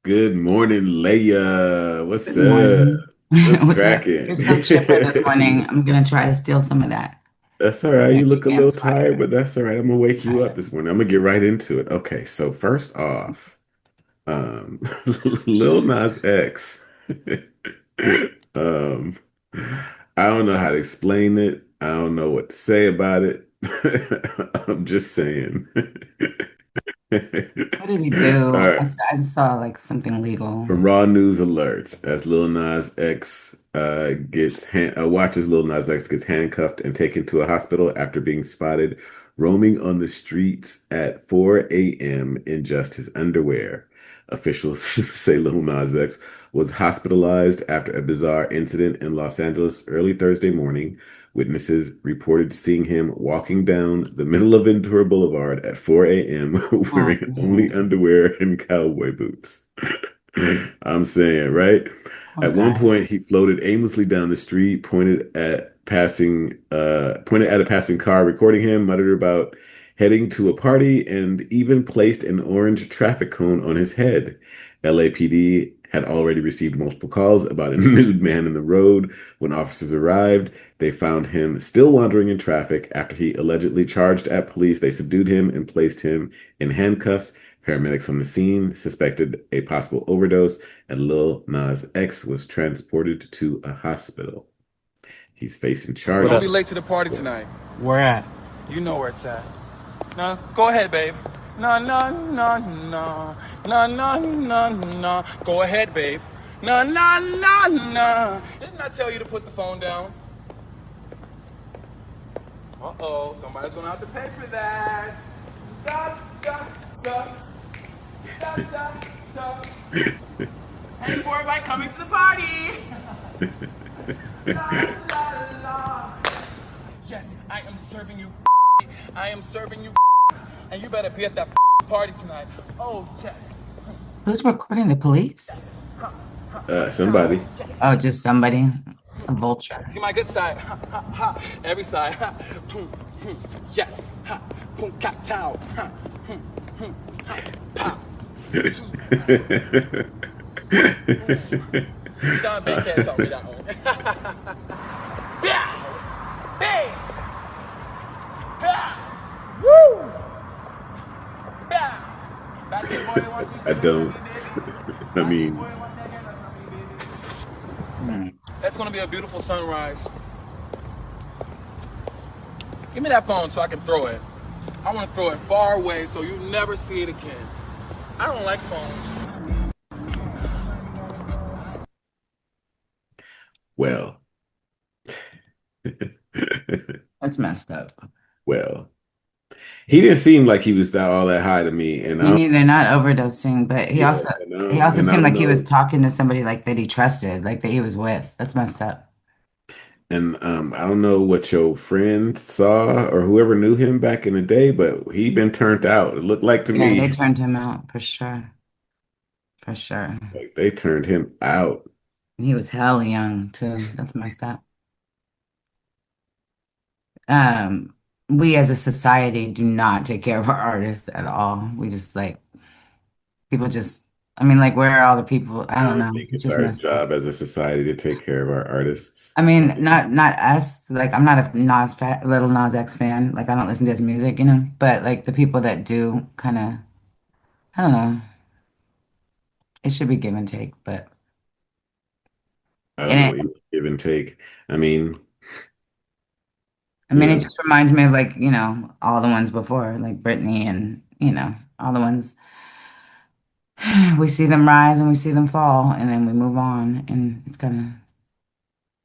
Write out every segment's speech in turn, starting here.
Good morning, Leah. What's Good up? morning. What's What's up? cracking? You're so chipper this morning. I'm gonna try to steal some of that. That's all right. Gonna You look keep a me on little tired, fire. but that's all right. I'm gonna wake you up Tired. this morning. I'm gonna get right into it. Okay, so first off, Lil Nas X. Um, I don't know how to explain it. I don't know what to say about it. I'm just saying. What did he All do? right. I saw like something legal. From Raw News alerts, as Lil Nas X watches Lil Nas X gets handcuffed and taken to a hospital after being spotted roaming on the streets at 4 a.m. in just his underwear. Officials say Lil Nas X was hospitalized after a bizarre incident in Los Angeles early Thursday morning. Witnesses reported seeing him walking down the middle of Ventura Boulevard at 4 a.m. Oh wearing only man, underwear and cowboy boots. I'm saying, right? poor At one guy. point, he floated aimlessly down the street, pointed at a passing car, recording him, muttered about heading to a party, and even placed an orange traffic cone on his head. LAPD had already received multiple calls about a nude man in the road. When officers arrived, they found him still wandering in traffic. After he allegedly charged at police, they subdued him and placed him in handcuffs. Paramedics on the scene suspected a possible overdose, and Lil Nas X was transported to a hospital. He's facing What Don't charges. be late to the party tonight. Where at? You know where it's at. No, go ahead, babe. No, no, no, no. No, no, no, no. Go ahead, babe. No, no, no, no. Didn't I tell you to put the phone down? Uh-oh, somebody's gonna have to pay for that. Da, da, da. Da, da, da. Hey, boy, everybody coming to the party. La, la, la. Yes, I am serving you. I am serving you. And you better be at that party tonight. Oh, yes. Who's recording the police? Somebody. Oh, just somebody, a vulture. Get my good side. Ha, ha, ha. Every side. Ha. Boom, boom. Yes. Ha. Boom, cat, towel. Ha. Boom, boom. Ha. Pow. Sean Bain can't tell me that one. Yeah. Bang. Yeah. Woo. Yeah. Back to the boy wants you, I give it to me, don't. baby. I Back to the mean, boy wants that, give it to me, baby. Hmm. That's gonna be a beautiful sunrise. Give me that phone so I can throw it. I want to throw it far away so you never see it again. I don't like phones. well, That's messed up. well, he didn't seem like he was all that high to me, and Me neither, not overdosing, but yeah, he also and I seemed don't like he was know. talking to somebody like that he trusted, like that he was with. That's messed up. And I don't know what your friend saw or whoever knew him back in the day, but he been turned out. It looked like to Yeah, they me turned him out for sure. For sure. like they turned him out. And he was hell young too. That's messed up. Um, we as a society do not take care of our artists at all. We just like people just I mean, like where are all the people? I I don't don't know. think It's it's just our messed up. job as a society to take care of our artists. I mean, not us. Like I'm not a Little Nas X fan. Like I don't listen to his music, But like the people that do kind of I don't know. It should be give and take, but I don't and know, it give and take. I mean, I you mean it know, just reminds me of like, all the ones before, like Britney and, all the ones we see them rise and we see them fall and then we move on and it's kind of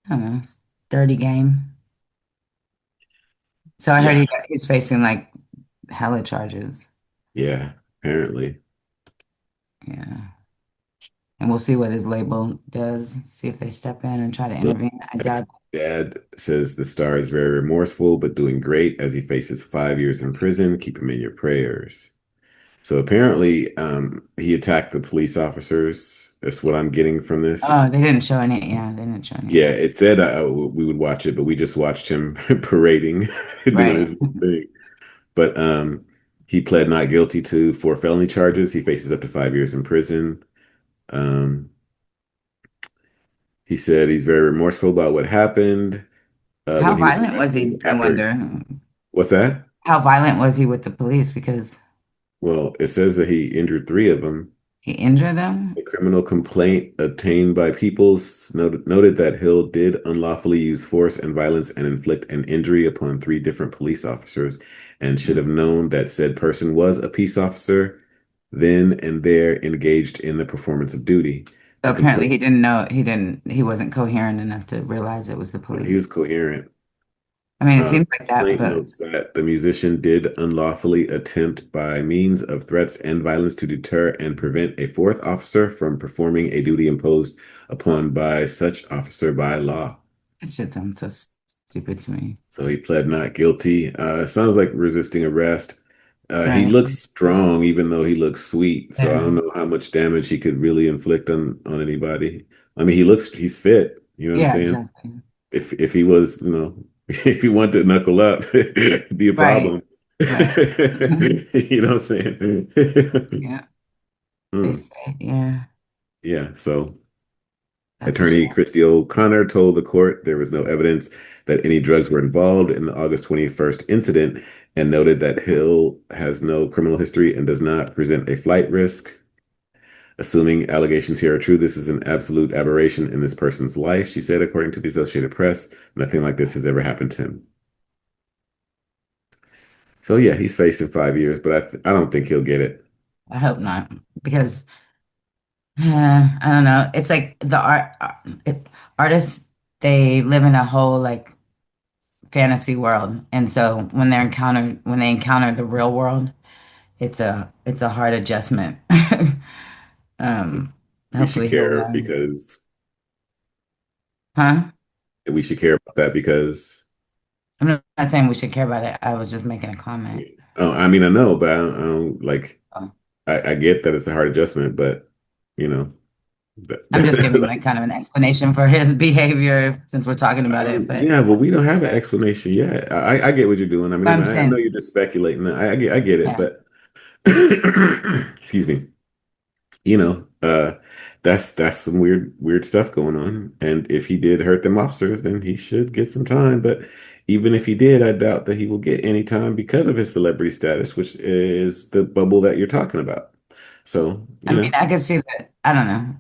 I don't know, it's a dirty game. So I heard yeah, he's facing like hella charges. yeah, apparently. Yeah. And we'll see what his label does, see if they step in and try to Lil intervene. I X's doubt. dad says the star is very remorseful, but doing great as he faces 5 years in prison. Keep him in your prayers. So apparently, he attacked the police officers. That's what I'm getting from this. Oh, they didn't show any. Yeah, they didn't show any of Yeah, that. it said we would watch it, but we just watched him parading, doing Right. his thing. But he pled not guilty to 4 felony charges. He faces up to 5 years in prison. Um, he said he's very remorseful about what happened How when he was violent was arrested he? I after. wonder. What's that? How violent was he with the police? Because Well, it says that he injured three of them. he injured them. A criminal complaint obtained by Peoples noted that Hill did unlawfully use force and violence and inflict an injury upon three different police officers and should have known that said person was a peace officer, then and there engaged in the performance of duty. So The apparently complaint, he didn't know he wasn't coherent enough to realize it was the he police. was coherent. I mean, it seems like that, Complaint but notes that the musician did unlawfully attempt by means of threats and violence to deter and prevent a fourth officer from performing a duty imposed upon by such officer by law. it shit sounds so stupid to me. So he pled not guilty. Sounds like resisting arrest. He Right. looks strong, even though he looks sweet. So I Yeah. don't know how much damage he could really inflict on anybody. I mean, he's fit. You know what I'm Yeah, saying? exactly. If he was, if he wanted to knuckle up, it'd be a Right. problem. Right. You know what I'm saying? Yeah. They Hmm. say, yeah, Yeah. So that's a attorney shame. Christy O'Connor told the court there was no evidence that any drugs were involved in the August 21st incident and noted that Hill has no criminal history and does not present a flight risk. Assuming allegations here are true, this is an absolute aberration in this person's life, she said, according to the Associated Press. Nothing like this has ever happened to him. So yeah, he's facing 5 years, but I don't think he'll get it. I hope not because I don't know. It's like the artists, they live in a whole like fantasy world, and so when they encounter the real world, it's a hard adjustment. Um, We should hopefully he'll care learn. because Huh? we should care about that because I'm not saying we should care about it. I was just making a comment. oh, I mean I know, but I don't like Um, I get that it's a hard adjustment, but you know I'm just giving like like kind of an explanation for his behavior since we're talking about it, but yeah, but we don't have an explanation yet. I get what you're doing. I mean, I'm I know saying, you're just speculating. I get it, yeah. but excuse me. You know, that's some weird stuff going on. And if he did hurt them officers, then he should get some time. But even if he did, I doubt that he will get any time because of his celebrity status, which is the bubble that you're talking about. So, I mean, I could see that. I don't know.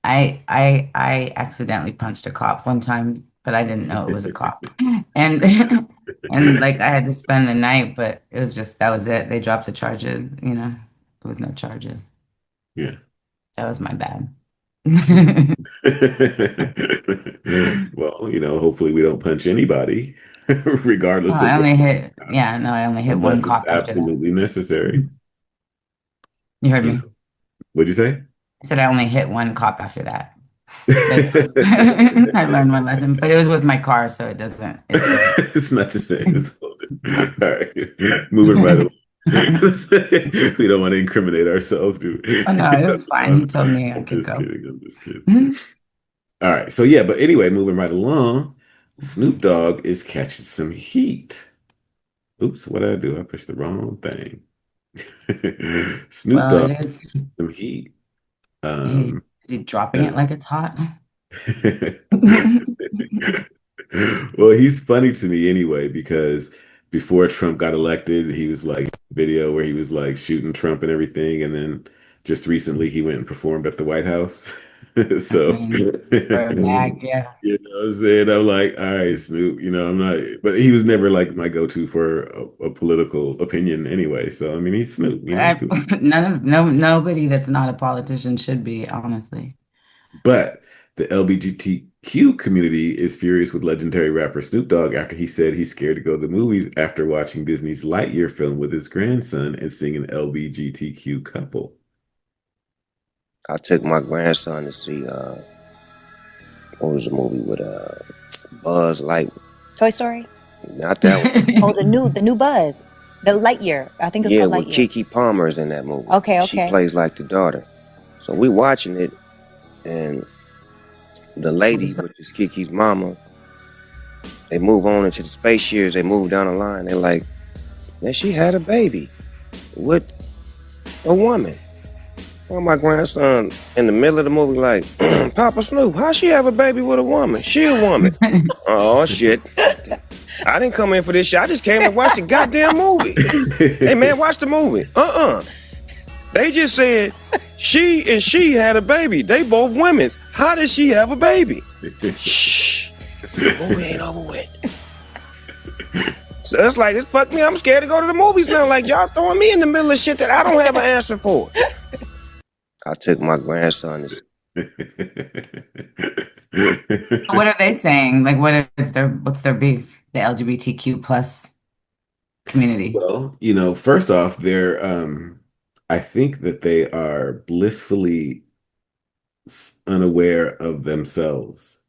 I accidentally punched a cop one time, but I didn't know it was a cop. And and like I had to spend the night, but it was just that was it. They dropped the charges, There was no charges. yeah. That was my bad. Well, hopefully we don't punch anybody, Oh, regardless of I what, only hit, yeah, no, I only hit one unless it's cop after that. absolutely necessary. You heard You me. know, what'd you say? I said I only hit one cop after that. But I learned my lesson, but it was with my car, so it's good. It's not the same. It's all No. different. All right, moving right along. We don't want to incriminate ourselves, do Oh we? no, it was fine. He told me I I'm could just go. kidding. I'm just kidding. Mhm. All right. So yeah, but anyway, moving right along, Snoop Dogg is catching some heat. Oops, what did I do? I pushed the wrong thing. Snoop Well, it Dogg is. some heat. Is Um, he dropping uh, it like it's hot? well, he's funny to me anyway because before Trump got elected, he was like video where he was like shooting Trump and everything, and then just recently he went and performed at the White House. I So, mean, for a bag, yeah. you know what I'm saying? I'm like, all right, Snoop, I'm not, but he was never like my go-to for a political opinion anyway. So, I mean, he's Snoop, I, do. nobody that's not a politician should be, honestly. But the LGBTQ community is furious with legendary rapper Snoop Dogg after he said he's scared to go to the movies after watching Disney's Lightyear film with his grandson and seeing an LGBTQ couple. I took my grandson to see what was the movie with Buzz Lightyear? Toy Story? Not that one. Oh, the new Buzz. The Lightyear. I think it's Yeah, called with Lightyear. Kiki Palmer's in that movie. Okay, She okay. plays like the daughter. So we watching it, and the lady, which is Kiki's mama, they move on into the space years. They move down the line. They're like, man, she had a baby with a woman. Well, my grandson in the middle of the movie, like, Papa Snoop, how she have a baby with a woman? She a woman. Oh shit. I didn't come in for this shit. I just came to watch the goddamn movie. Hey man, watch the movie. They just said she and she had a baby. They both women's. How did she have a baby? Shh. The movie ain't over with. So it's like, fuck me, I'm scared to go to the movies now. Like, y'all throwing me in the middle of shit that I don't have an answer for. I took my grandson to What are they saying? Like, what's their beef? The LGBTQ plus community. Well, first off, I think that they are blissfully unaware of themselves.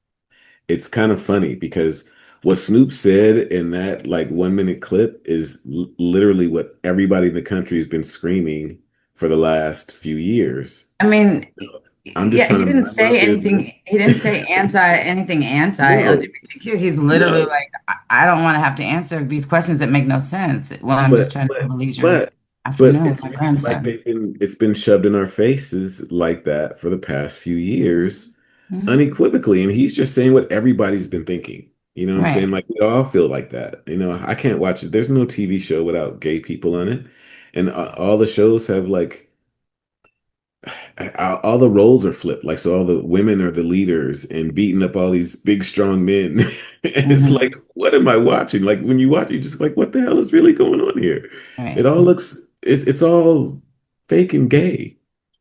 It's kind of funny because what Snoop said in that like 1 minute clip is literally what everybody in the country has been screaming for the last few years. I mean, I'm just yeah, he trying to didn't mind my say anything. business. He didn't say anything No, anti-LGBTQ. He's literally no, like, I don't want to have to answer these questions that make no sense when I'm just but trying to have but a leisurely but but afternoon with it's my really like grandson. it's been shoved in our faces like that for the past few years, Mhm. unequivocally, and he's just saying what everybody's been thinking. You know what I'm Right. saying? Like we all feel like that. I can't watch it. There's no TV show without gay people on it, and all the shows have like all the roles are flipped. Like so, all the women are the leaders and beating up all these big, strong men. It's Hmm. like, what am I watching? Like when you watch, you just like, what the hell is really going on here? It Right. all looks, it's all fake and gay.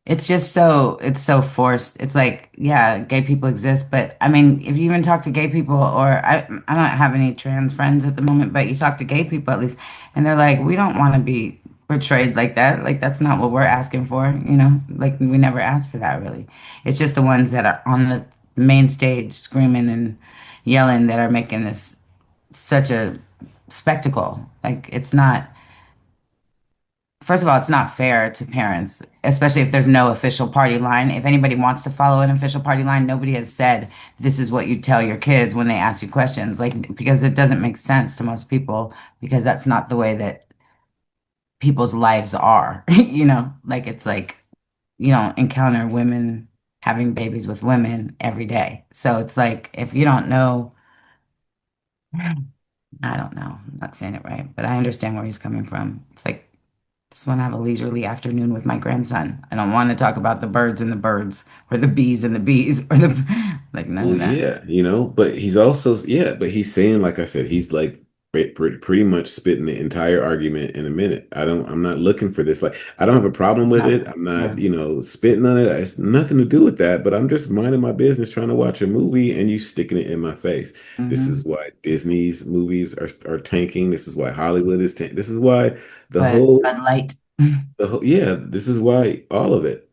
It's so forced. It's like, yeah, gay people exist, but I mean, if you even talk to gay people, or I don't have any trans friends at the moment, but you talk to gay people at least, and they're like, we don't want to be portrayed like that. Like that's not what we're asking for, you know? Like we never asked for that really. It's just the ones that are on the main stage screaming and yelling that are making this such a spectacle. Like it's not. First of all, it's not fair to parents, especially if there's no official party line. If anybody wants to follow an official party line, nobody has said this is what you tell your kids when they ask you questions. Like, because it doesn't make sense to most people, because that's not the way that people's lives are. You know, like it's like you don't encounter women having babies with women every day. So it's like if you don't know, I don't know. I'm not saying it right, but I understand where he's coming from. It's like just want to have a leisurely afternoon with my grandson. I don't want to talk about the birds, or the bees and the bees, or the like none Well, of that. yeah, but he's also, yeah, but he's saying, like I said, he's like pretty much spitting the entire argument in a minute. I'm not looking for this. Like, I don't have a problem It's with not, it. I'm not, yeah. spitting on it. It's nothing to do with that, but I'm just minding my business trying to watch a movie and you sticking it in my face. This is Hmm. why Disney's movies are tanking. This is why Hollywood is tanking. This is why the But whole, Bud Light. yeah, this is why all of it.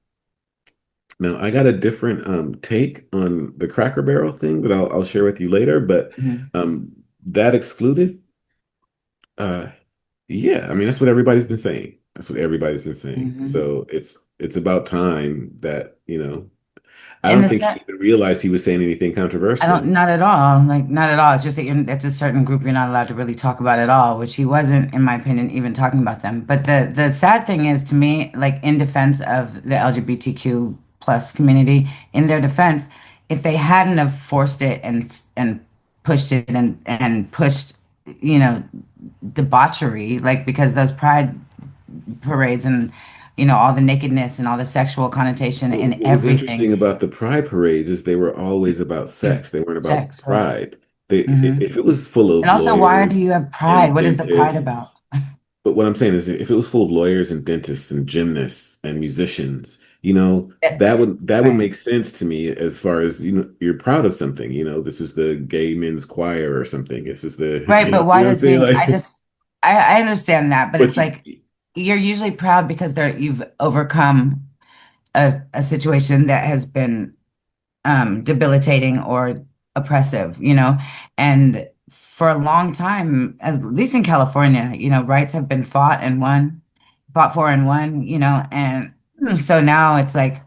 Now, I got a different take on the Cracker Barrel thing that I'll share with you later, but Hmm. that excluded, uh, yeah, I mean that's what everybody's been saying. That's what everybody's been saying. Hmm. So it's about time that, I And don't the think he set, even realized he was saying anything I don't, controversial. not at all. Like, not at all. It's just that it's a certain group you're not allowed to really talk about at all, which he wasn't, in my opinion, even talking about them. But the sad thing is to me, like in defense of the LGBTQ plus community, in their defense, if they hadn't have forced it and pushed it and pushed, you know, debauchery, like because those pride parades and all the nakedness and all the sexual connotation Well, in what was everything, interesting about the pride parades is they were always about sex. They weren't about sex, right? pride. If Hmm. it was full And of also, why do you lawyers have pride? and What is the pride about? dentists. But what I'm saying is, if it was full of lawyers and dentists and gymnasts and musicians, It- that would right. make sense to me as far as, you're proud of something. This is the gay men's choir or something. This is the, Right, but you why know what I'm does saying? being I Like, just I understand that, but but it's like you're usually proud because you've overcome a situation that has been debilitating or oppressive, and for a long time, at least in California, rights have been fought for and won, and so now it's like,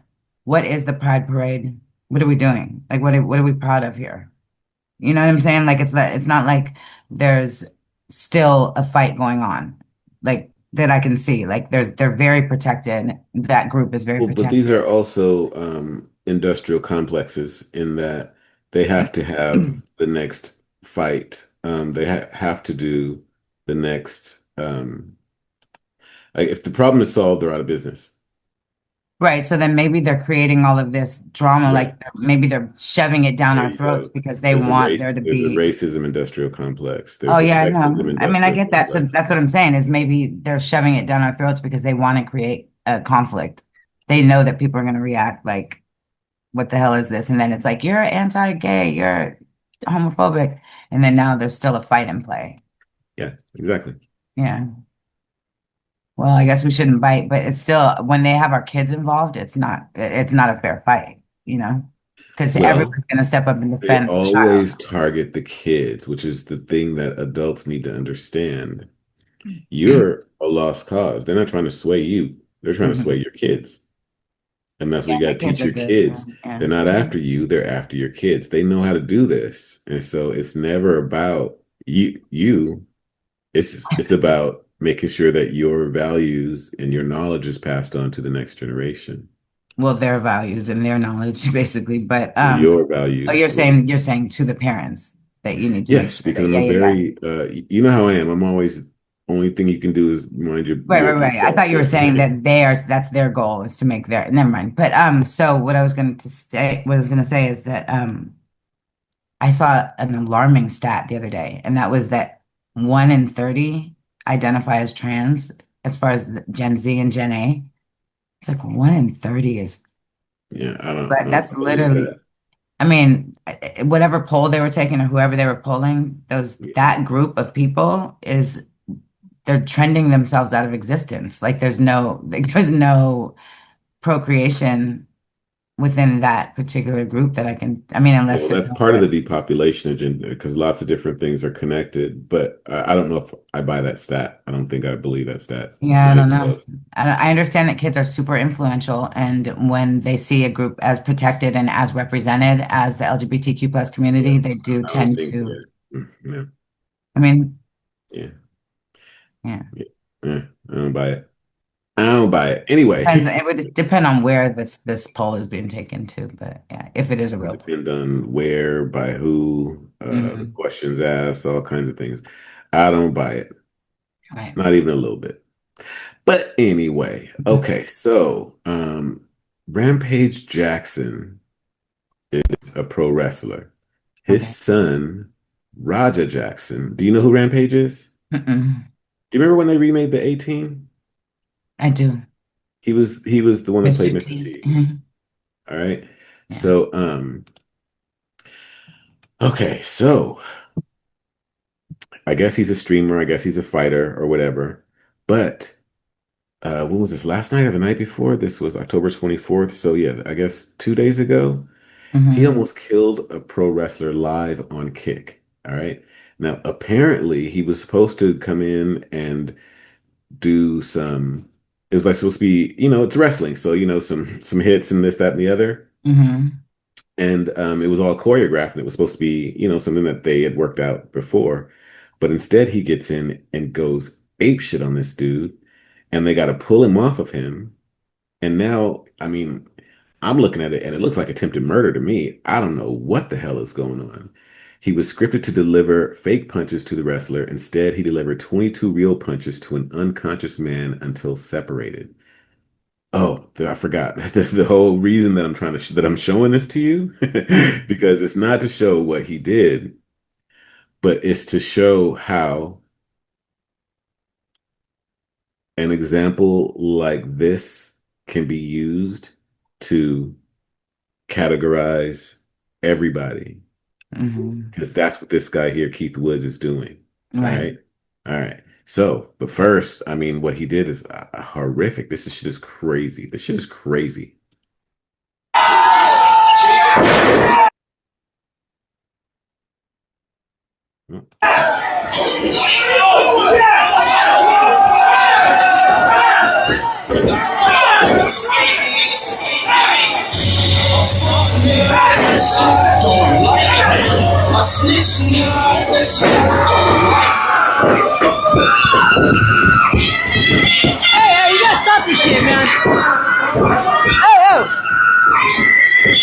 what is the Pride Parade? What are we doing? Like, what are we proud of here? You know what I'm saying? Like, it's not like there's still a fight going on. Like, that I can see. Like they're very protected. That group is very Well, but protected. these are also industrial complexes in that they have to have the next fight. They have to do the next. Like if the problem is solved, they're out of business. Right. So then maybe they're creating all of this drama, Right. like maybe they're shoving it down There our you throats go. because they want there to There's a be. racism industrial complex. Oh There's a yeah, I sexism know. I mean, I industrial get that. So complex. that's what I'm saying is maybe they're shoving it down our throats because they want to create a conflict. They know that people are going to react like, "What the hell is this?" And then it's like, "You're anti-gay, you're homophobic," and then now there's still a fight in play. Yeah, exactly. Yeah. Well, I guess we shouldn't bite, but it's still when they have our kids involved, it's not a fair fight, because Well, everyone's going to step up and they defend the child. always target the kids, which is the thing that adults need to understand. You're a lost cause. They're not trying to sway you. They're trying to sway Mhm. your kids. And that's what Yeah, you got my to kids teach are your good. kids. Yeah. They're not after you, they're after your kids. They know how to do this. And so it's never about you. It's about making sure that your values and your knowledge is passed on to the next generation. Well, their values and their knowledge, basically. But Your oh, values. you're saying to the parents that you need to make Yes, sure because that I'm yeah, a yeah, yeah. very you know how I am. I'm always only thing you can do is mind Right, right, right. I yourself. thought you were saying that that's their goal is to make their never mind. But so what I was going to say is that I saw an alarming stat the other day, and that was that 1 in 30 identify as trans as far as the Gen Z and Gen A. It's like 1 in 30 is Yeah, I don't that's believe literally, that. I mean, whatever poll they were taking or whoever they were polling, Yeah. that group of people they're trending themselves out of existence. Like there's no procreation within that particular group that I mean, Yeah, unless well, they're that's part of the depopulation agenda because lots of different things are connected. But I don't know if I buy that stat. I don't think I believe that stat. Yeah, I Not don't even know. close. I understand that kids are super influential, and when they see a group as protected and as represented as the LGBTQ plus Yeah, community, they do I don't tend think. to. Yeah, yeah, I mean, yeah, yeah, yeah, yeah. I don't buy it. I don't buy it. Anyway, depends. It would depend on where this poll is being taken to, but yeah, if it is a real poll. depend on where, by who, the Hmm. questions asked, all kinds of things. I don't buy it. Right. Not even a little bit. But anyway, Mhm. okay, so Rampage Jackson is a pro wrestler. His Okay. son, Raja Jackson. Do you know who Rampage is? Mm-mm. Do you remember when they remade the 18? I do. He was the one that played Mr. Mr. T. T. All right. Yeah. So okay, so I guess he's a streamer, I guess he's a fighter or whatever. But when was this? Last night or the night before? This was October 24th. So yeah, I guess 2 days ago. He Hmm. almost killed a pro wrestler live on Kick. All right. Now, apparently, he was supposed to come in and do some. It was like supposed to be, it's wrestling, so some hits and this, that, and the other, Hmm. and it was all choreographed, and it was supposed to be, something that they had worked out before, but instead he gets in and goes ape shit on this dude, and they got to pull him off of him, and now, I mean, I'm looking at it and it looks like attempted murder to me. I don't know what the hell is going on. He was scripted to deliver fake punches to the wrestler. Instead, he delivered 22 real punches to an unconscious man until separated. Oh, I forgot. The whole reason that that I'm showing this to you because it's not to show what he did, but it's to show how an example like this can be used to categorize everybody Hmm. because that's what this guy here, Keith Woods, is doing. All Right. right. All right. So, but first, I mean, what he did is horrific. Shit is crazy. This shit is crazy. A snitch knows that shit don't like. shit, man.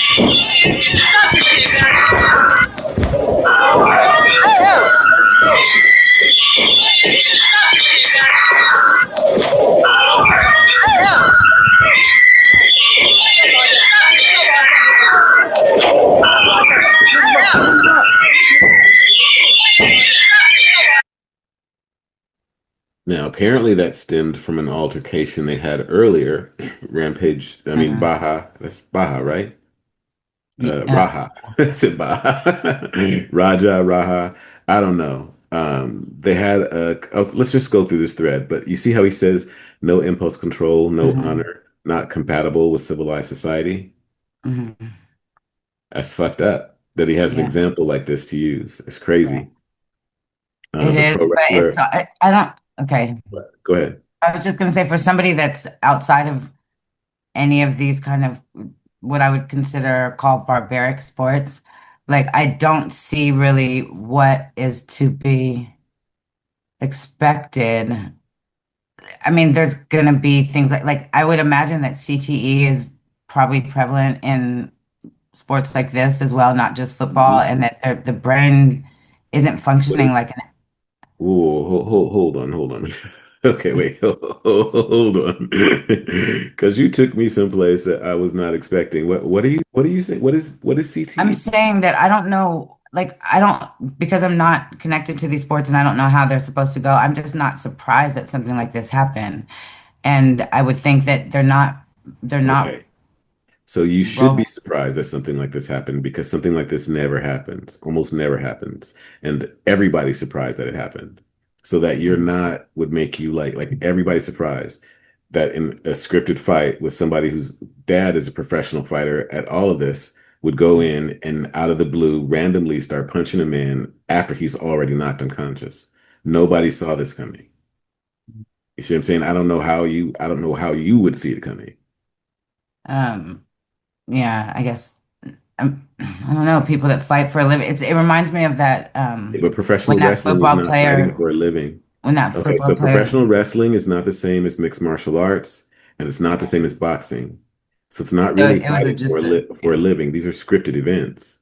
Stop this shit, man. Now, apparently that stemmed from an altercation they had earlier. Rampage, I mean, Mhm. Baja, that's Baja, right? Yeah. Raha. I said Baja. Raja, Raha. I don't know. They had let's just go through this thread. But you see how he says no impulse control, no Mhm. honor, not compatible with civilized society? Mhm. That's fucked up that he has an Yeah. example like this to use. It's Right. crazy. It The is, pro but it's wrestler, I don't. Okay. go ahead. I was just gonna say for somebody that's outside of any of these kind of what I would consider called barbaric sports, like I don't see really what is to be expected. I mean, there's gonna be things like I would imagine that CTE is probably prevalent in sports like this as well, not just football, Mhm. and that the brain isn't What functioning is like an. Whoa, hold on, hold on. Okay, wait, hold on. Because you took me someplace that I was not expecting. What are you saying? What is I'm CTE? saying that I don't know, like I don't because I'm not connected to these sports and I don't know how they're supposed to go. I'm just not surprised that something like this happened. And I would think that they're not Okay. So you should be rolling. surprised that something like this happened because something like this never happens, almost never happens. And everybody's surprised that it happened. So that you're not would make you like everybody's surprised that in a scripted fight with somebody whose dad is a professional fighter at all of this would go in and out of the blue randomly start punching a man after he's already knocked unconscious. Nobody saw this coming. You see what I'm saying? I don't know how you would see it coming. Um, yeah, I guess I don't know, people that fight for a living. It reminds me of that But when professional that wrestling is football not fighting player for a living. when that Okay, football so player professional wrestling is not the same as mixed martial arts, and it's not the same as boxing. So it's not really it was fighting just a for a living. These are scripted events.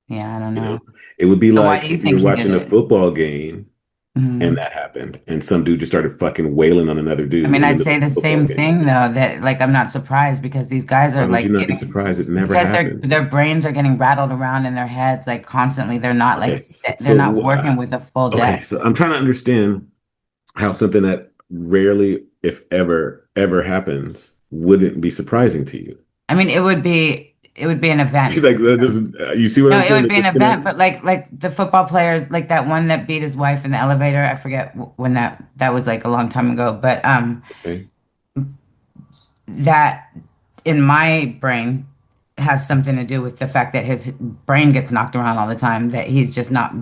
yeah, I don't You know, know. it would be So why like do you if you're think he did watching a it? football game and Mhm. that happened, and some dude just started fucking wailing on another I dude mean, in the I'd middle say of the a football same game. thing though, that like I'm not surprised because these guys Why are would you like not be getting surprised? It never because their happens. brains are getting rattled around in their heads like constantly. They're not Okay, like they're not working with a full okay, deck. so I'm trying to understand how something that rarely, if ever happens, wouldn't be surprising to you. I mean, it would be an event for Like that doesn't. You see what no, I'm it saying? would The be an event, disconnect. but like the football players, like that one that beat his wife in the elevator. I forget when that was like a long time ago, but Okay. that in my brain has something to do with the fact that his brain gets knocked around all the time, that he's just not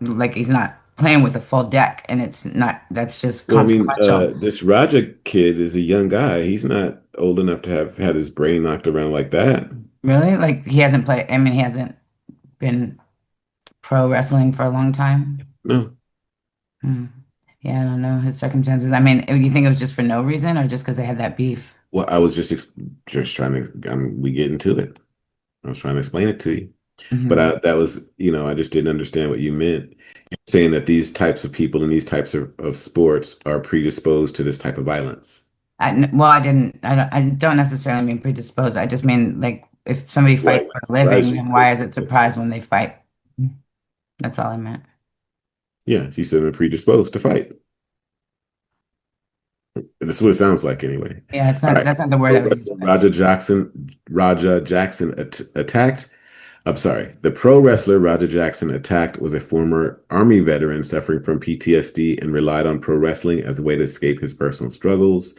like he's not playing with a full deck, and it's not that's just Well, I mean, consequential. this Raja kid is a young guy. He's not old enough to have had his brain knocked around like that. Really? Like he hasn't played, I mean, he hasn't been pro wrestling for a long time. No. Hmm. Yeah, I don't know his circumstances. I mean, you think it was just for no reason or just because they had that beef? Well, I was just trying to. We get into it. I was trying to explain it to you, but Hmm. that was, I just didn't understand what you meant. You're saying that these types of people in these types of sports are predisposed to this type of violence. Well, I don't necessarily mean predisposed. I just mean like if somebody That's why fights it for might a surprise living, you then why is because it surprised when they fight? That's all I meant. yeah, she said they're predisposed to fight. That's what it sounds like anyway. Yeah, it's All not. right. That's not the word I Pro would use. wrestler But Raja Jackson attacked. I'm sorry. The pro wrestler Raja Jackson attacked was a former Army veteran suffering from PTSD and relied on pro wrestling as a way to escape his personal struggles.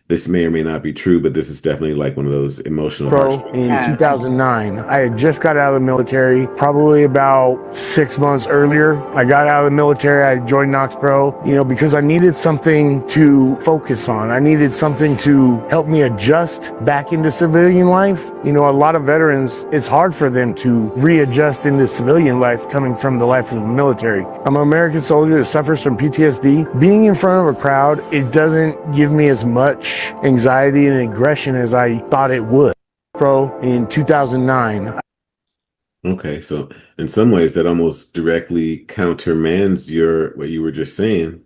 this may or may not be true, but this is definitely like one of those emotional Bro, heartstrings. in Yes. 2009, I had just got out of the military, probably about 6 months earlier. I got out of the military, I joined Knox Pro, because I needed something to focus on. I needed something to help me adjust back into civilian life. A lot of veterans, it's hard for them to readjust into civilian life coming from the life of the military. I'm an American soldier that suffers from PTSD. Being in front of a crowd, it doesn't give me as much anxiety and aggression as I thought it would. Pro in 2009. Okay, so in some ways that almost directly countermands what you were just saying,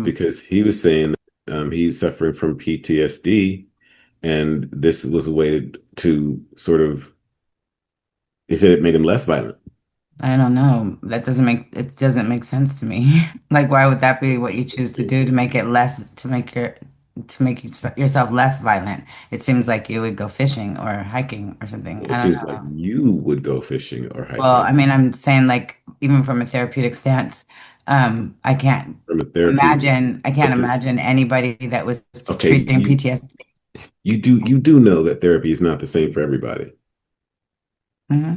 because he was saying he's suffering from PTSD, and this was a way to sort of, he said it made him less violent. I don't know. It doesn't make sense to me. Like, why would that be what you choose to do to make it less, to make yourself less violent? It seems like you would go fishing or hiking or something. Well, it I don't seems like know. you would go fishing or Well, I hiking mean, I'm saying like even from a therapeutic stance, I can't from a therapeutic, I can't but this, imagine anybody that was okay, treating PTSD. you do know that therapy is not the same for everybody. Hmm.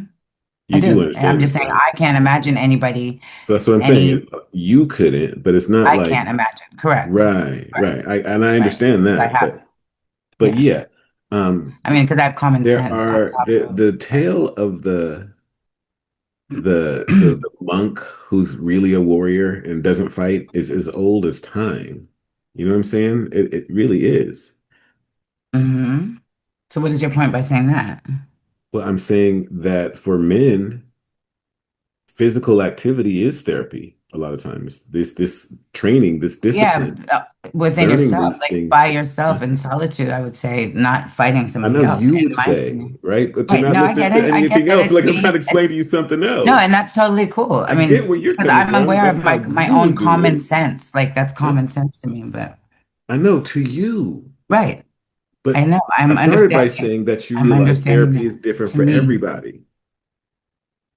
I You do do. And I'm understand just this, saying right? I can't imagine anybody, So that's what I'm saying. any, You couldn't, but it's not I like can't imagine. Correct. right, Right. right. I Right. understand 'Cause I that, have. but Yeah. yeah, I mean, because I have common there sense on are top of, the tale of the monk who's really a warrior and doesn't fight is as old as time. You know what I'm saying? It really is. hmm. So what is your point by saying that? Well, I'm saying that for men, physical activity is therapy a lot of times. This training, this Yeah, discipline, within learning yourself, these like by things. yourself in solitude, I would say, not fighting I know somebody else, you in would my say, opinion. right? But you're Right. not No, I listening get to it. I get anything that else. it's Like I'm trying to me. explain to you something No, and else. that's totally cool. I I get mean, where you're because coming I'm from. aware of That's how my you own would do common it. sense. Like that's Huh? common sense to me, but I know to you. right. I But know. I started by saying that you I'm realize understanding therapy that is different to for me. everybody.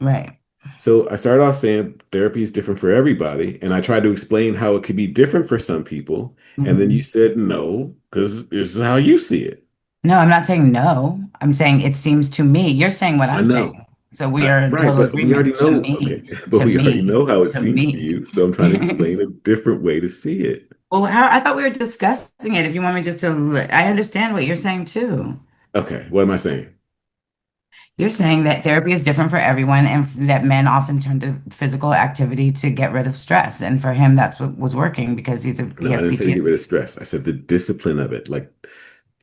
Right. So I started off saying therapy is different for everybody. And I tried to explain how it could be different for some people. And then you Mhm. said no, because this is how you see it. No, I'm not saying no. I'm saying it seems to me. You're saying what I I'm know. saying. So we are in Right, total but we already agreement. To know. Okay, me. but To we already me. know how it To seems to me. you. So I'm trying to explain a different way to see it. Well, I thought we were discussing it. If you want me just to, I understand what you're saying too. Okay, what am I saying? You're saying that therapy is different for everyone and that men often turn to physical activity to get rid of stress. And for him, that's what was working because he No, I has didn't say to get rid PTSD. of stress. I said the discipline of it. Like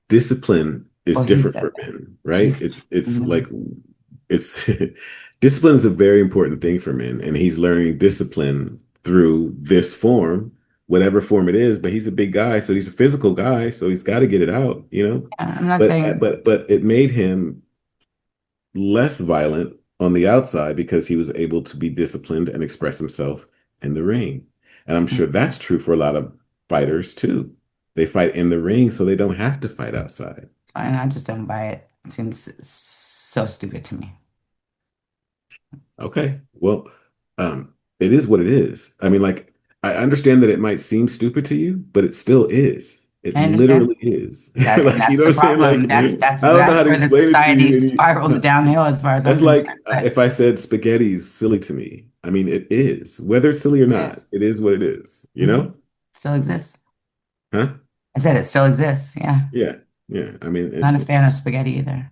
discipline is Well, he different said for that. men, He right? said, It's mhm. like it's discipline is a very important thing for men, and he's learning discipline through this form, whatever form it is. But he's a big guy, so he's a physical guy, so he's got to get it out, you know. Yeah, I'm not But saying, but it made him less violent on the outside because he was able to be disciplined and express himself in the ring. And I'm sure that's true for a lot of fighters too. They fight in the ring so they don't have to fight outside. and I just don't buy it. It seems so stupid to me. Okay. Well, it is what it is. I mean, like, I understand that it might seem stupid to you, but it still is. It I understand literally is. that, and Like, you that's know what the I'm saying? Like, problem. I don't know That's how to where the explain it to you. society spirals downhill, as far as I'm That's concerned. like But if I said spaghetti is silly to me. I mean, it is. Whether it's silly or it not, is. it is what it is. You Mhm. know? Still exists. Huh? I said it still exists. Yeah. Yeah. Yeah. I mean, Not a it's fan of spaghetti either.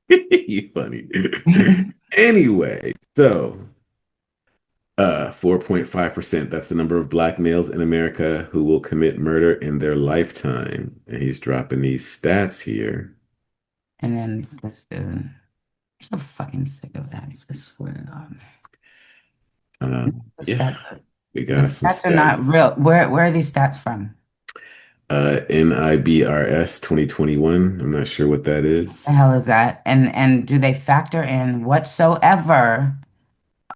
you funny. Anyway, so 4.5%, that's the number of black males in America who will commit murder in their lifetime. And he's dropping these stats here. And then this dude, I'm so fucking sick of that. I swear to God. The Yeah, stats, we the got some stats are not stats. real. Where are these stats from? NIBRS 2021. I'm not sure what that The is. hell is that? And do they factor in whatsoever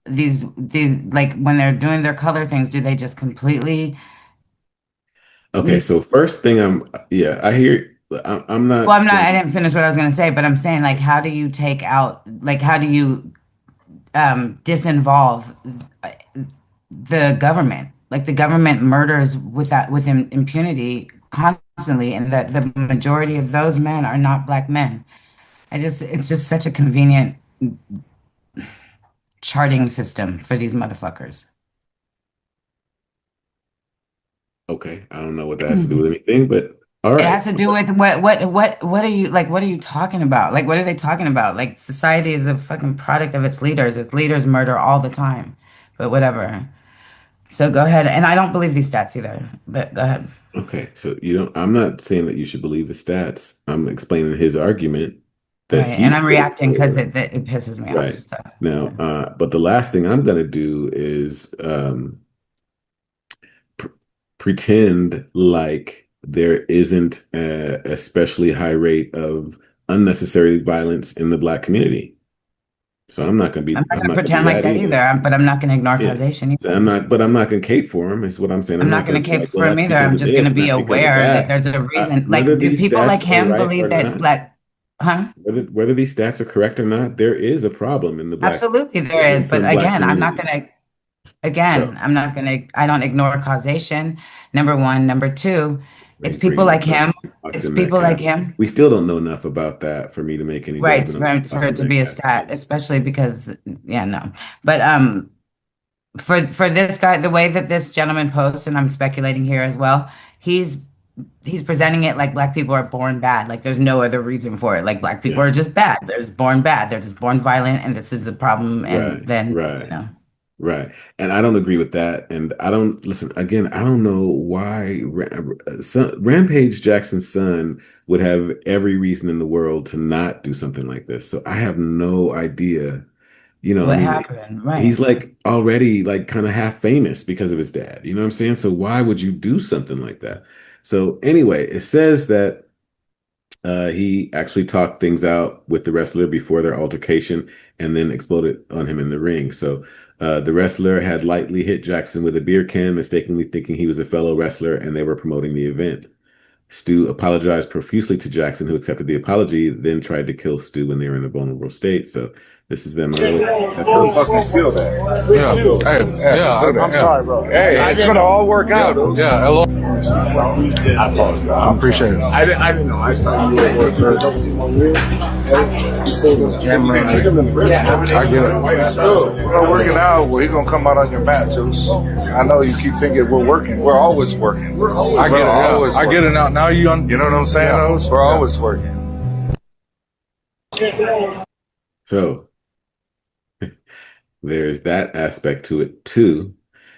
these like when they're doing their color things, do they just completely Okay, leave? so first thing yeah, I hear, I'm Well, not I'm not, gonna, I didn't finish what I was gonna say, but I'm saying like how do you take out like how do you disinvolve the government? Like the government murders with impunity constantly, and that the majority of those men are not black men. It's just such a convenient charting system for these motherfuckers. Okay, I don't know what that has to do with anything, but all It right. has to do with what are you like, what are you talking about? Like, what are they talking about? Like, society is a fucking product of its leaders. Its leaders murder all the time. But whatever. So go ahead. And I don't believe these stats either. But go ahead. Okay, so you don't. I'm not saying that you should believe the stats. I'm explaining his argument that Right. And he's I'm putting reacting because forward. it pisses me off. Right So now, but the last thing I'm gonna do is pr pretend like there isn't a especially high rate of unnecessary violence in the Black community. So I'm not I'm gonna not gonna do pretend like that that either. either, but I'm not gonna ignore Yeah. causation So either. I'm not gonna cape for him, is what I'm saying. I'm I'm not not gonna gonna be cape like, well, for him that's either. because I'm of just this gonna and be that's because of aware that that. there's a reason. Whether Like, do these people like stats are him right believe or that not, black, huh? whether these stats are correct or not, there is a problem in the black, Absolutely there in is. But some black again, communities. So I don't ignore causation. Number one. Number two, it's people bringing like up him. It's Austin people like Metcalf. him. We still don't know enough about that for me to make any Right, judgment on for Austin it to be a Metcalf. stat, especially because, yeah, no. But for this guy, the way that this gentleman posts, and I'm speculating here as well, he's he's presenting it like black people are born bad. Like there's no other reason for it. Like black people Yeah, are just bad. They're just born bad. They're just born violent, and this is a problem. And right, then, you right. know, Right. And I don't agree with that. And I don't listen again. I don't know why Rampage Jackson's son would have every reason in the world to not do something like this. So I have no idea. I what mean, happened? Right. he's like already like kind of half famous because of his dad. You know what I'm saying? So why would you do something like that? So anyway, it says that he actually talked things out with the wrestler before their altercation and then exploded on him in the ring. So the wrestler had lightly hit Jackson with a beer can, mistakenly thinking he was a fellow wrestler, and they were promoting the event. Stu apologized profusely to Jackson, who accepted the apology, then tried to kill Stu when they were in a vulnerable state. So this is them early. Don't fucking feel that. Yeah. Hey, yeah, I'm sorry, bro. Hey, it's gonna all work out. Yeah, hello. I apologize. I appreciate it. I didn't know. I started you at work. Camera. I get it. We're not working out. Well, he's gonna come out on your mat, Juice. I know you keep thinking we're working. We're always working. I get it. Yeah. I get it now. Now you You know what I'm saying? Yeah. We're always working. So there's that aspect to it too.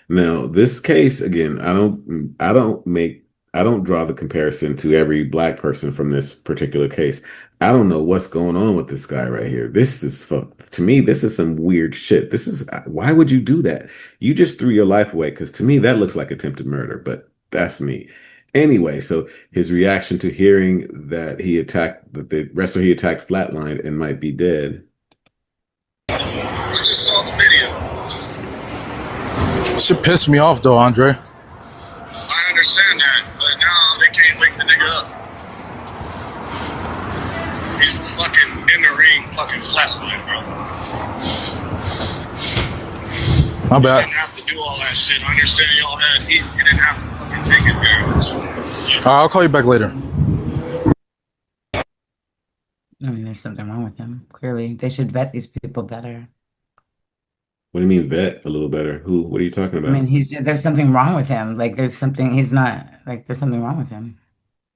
Now, this case again, I don't draw the comparison to every black person from this particular case. I don't know what's going on with this guy right here. To me, this is some weird shit. Why would you do that? You just threw your life away because to me that looks like attempted murder, but that's me. Anyway, so his reaction to hearing that the wrestler he attacked flatlined and might be dead. I just saw the video. Shit pissed me off though, Andre. I understand that, but now they can't wake the nigga up. He's fucking in the ring, fucking flatline, bro. My You bad. didn't have to do all that shit. I understand y'all had heat. You didn't have to fucking take it there. All right, I'll call you back later. I mean, there's something wrong with him. Clearly, they should vet these people better. What do you mean vet a little better? Who? What are you talking I about? mean, there's something wrong with him. Like there's something he's not like there's something wrong with him.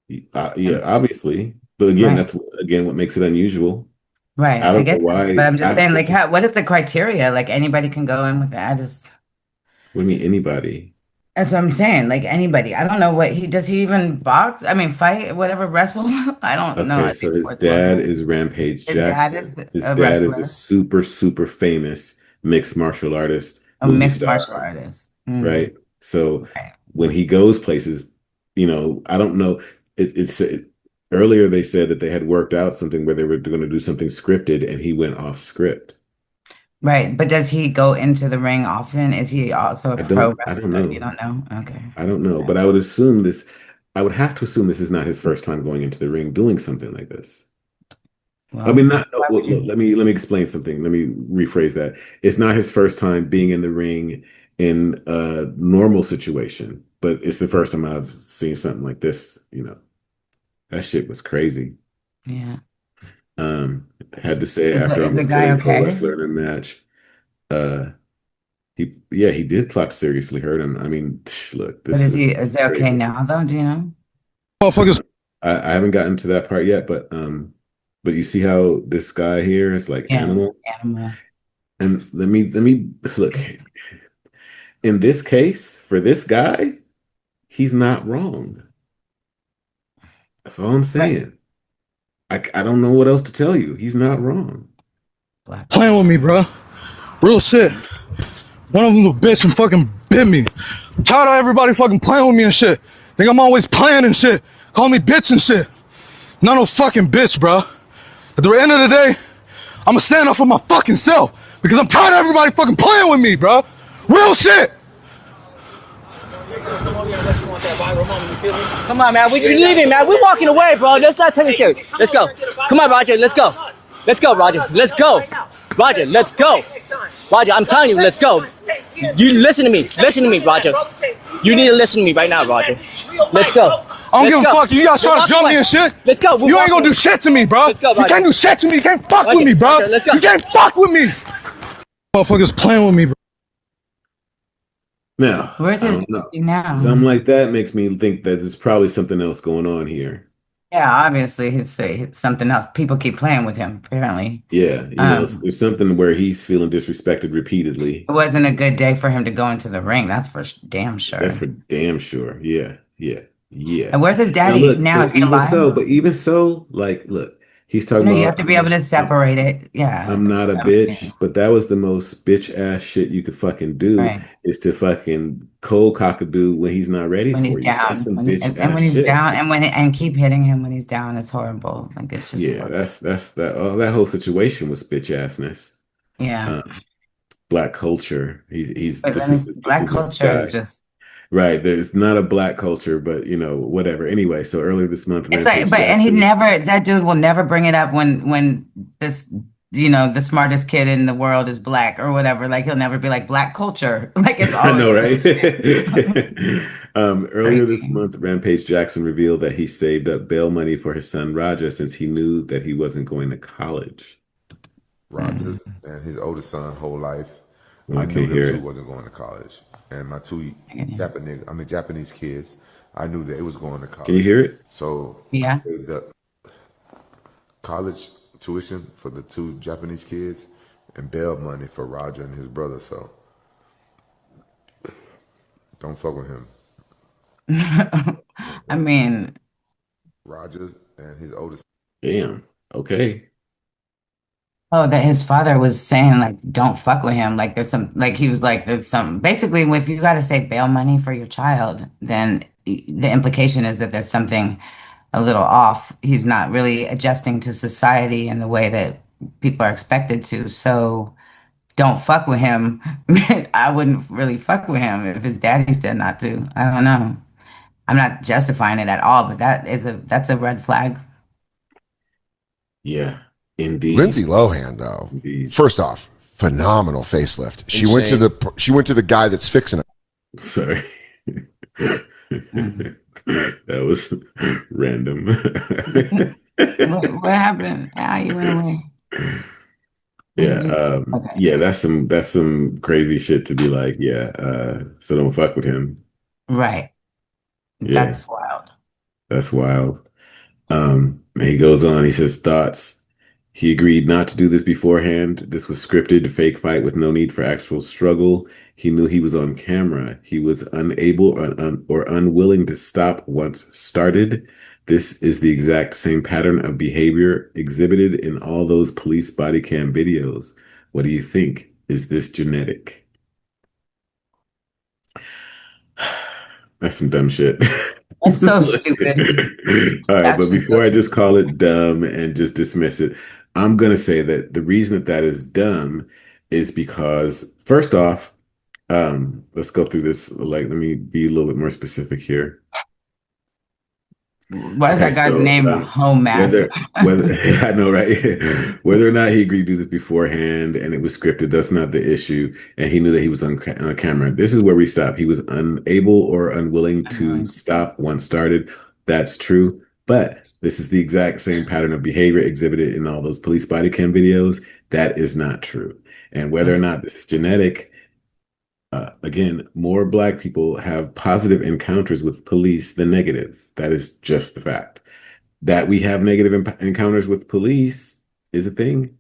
Yeah, obviously. But again, Right. that's what makes it unusual. Right. I I don't know get that. But why. I'm just saying, like, what is the criteria? Like anybody can go in with it. What do you mean anybody? That's what I'm saying. Like anybody. I don't know what does he even box? I mean, fight, whatever, wrestle. I don't know. Okay, I so think his sports dad wise. is Rampage His dad Jackson. is His a dad is a wrestler, super, super famous mixed martial artist, a movie mixed martial star, artist. right? So Right. when he goes places, I don't know. Earlier they said that they had worked out something where they were going to do something scripted, and he went off script. Right. But does he go into the ring often? Is he also a pro I don't wrestler? You know. don't know? Okay. I don't know, but I would have to assume this is not his first time going into the ring doing something like this. I Well, mean, not, no, why well, would you? let me explain something. Let me rephrase that. It's not his first time being in the ring in a normal situation. but it's the first time I've seen something like this. That shit was crazy. Yeah. Had to say Is the, after is the almost guy killing a okay? co-wrestler in a match. Uh, he did plot to seriously hurt him. I mean, look, But this is is this he is okay crazy. now though? Do you know? Motherfuckers. I haven't gotten to that part yet, but you see how this guy here is like Yeah. animal, Animal. and let me look. In this case, for this guy, he's not wrong. That's all I'm Right. saying. I don't know what else to tell you. He's not wrong. Black. Playing with me, bro. Real shit. One of them a bitch and fucking bit me. I'm tired of everybody fucking playing with me and shit. Think I'm always playing and shit. Call me bitch and shit. Not no fucking bitch, bro. At the end of the day, I'ma stand up for my fucking self because I'm tired of everybody fucking playing with me, bro. Real shit. Come on, man. We're leaving, man. We're walking away, bro. Let's not take it serious. Let's go. Come on, Roger. Let's go. Let's go, Roger. Let's go. Roger, let's go. Roger, I'm telling you, let's go. You listen to me. Listen to me, Roger. You need to listen to me right now, Roger. Let's go. I don't give a fuck. You guys trying to jump me and shit. Let's go. You ain't gonna do shit to me, bro. Let's go, You Roger. can't do shit to me. You can't fuck with me, bro. Roger, let's go. You can't fuck with me. Motherfuckers playing with me, bro. Now, Where's I his don't know. daddy now? Something like that makes me think that there's probably something else going on here. Yeah, obviously it's something else. People keep playing with him, apparently. Yeah, Um, there's something where he's feeling disrespected repeatedly. it wasn't a good day for him to go into the ring, that's for damn That's sure. for damn sure. Yeah, yeah, yeah. And where's his Now daddy look, now? Is he alive? but even so, like, look, he's talking No, you about have to be able to separate it. Yeah. I'm not a bitch, but that was the most bitch ass shit you could fucking do Right. is to fucking cold cock a dude when he's not ready When he's for you. That's down, some bitch and ass when he's shit. down, and keep hitting him when he's down is horrible. Like it's just Yeah, horrible. that whole situation was bitch assness. Yeah. Um, black culture. He's But this then is it's, this black is this culture is guy. just Right. There's not a black culture, but whatever. Anyway, so earlier this month, it's like, Rampage but and he Jackson. never that dude will never bring it up when this the smartest kid in the world is black or whatever. Like he'll never be like black culture. Like it's I always know, right? Earlier this crazy. month, Rampage Jackson revealed that he saved up bail money for his son Roger since he knew that he wasn't going to college. Roger and his oldest son whole life. Well, I I knew can't them hear two it. wasn't going to college. And my two Japanese kids, I knew that it was going to Can you college. hear it? So I Yeah. saved up college tuition for the two Japanese kids and bail money for Roger and his brother. So don't fuck with him. I mean, Roger and his oldest. Damn. Okay. oh, that his father was saying like, don't fuck with him. Like he was like, there's some basically if you got to save bail money for your child, then the implication is that there's something a little off. He's not really adjusting to society in the way that people are expected to. So don't fuck with him. I wouldn't really fuck with him if his daddy said not to. I don't know. I'm not justifying it at all, but that's a red flag. Yeah. Indeed. Lindsay Lohan, though, Indeed. first off, phenomenal facelift. She went to the guy that's fixing it. Sorry. That was random. What happened? How you went away? Yeah, Okay. yeah, that's some crazy shit to be like, so don't fuck with him. Right. Yeah, That's wild. that's wild. And he goes on, he says thoughts. He agreed not to do this beforehand. This was scripted, fake fight with no need for actual struggle. He knew he was on camera. He was unable or unwilling to stop once started. This is the exact same pattern of behavior exhibited in all those police body cam videos. What do you think? Is this genetic? That's some dumb shit. That's so stupid. All right, but Actually, before I so just call it dumb and just dismiss it, I'm gonna say that the reason that is dumb is because first off, let's go through this. Like, let me be a little bit more specific here. Why is Okay, that guy's so name Home Math? whether I know, right? Whether or not he agreed to do this beforehand and it was scripted, that's not the issue. And he knew that he was on camera. This is where we stop. He was unable or unwilling to stop once started. That's true. But this is the exact same pattern of behavior exhibited in all those police body cam videos. That is not true. And whether or not this is genetic, again, more Black people have positive encounters with police than negative. That is just the fact. That we have negative encounters with police is a thing.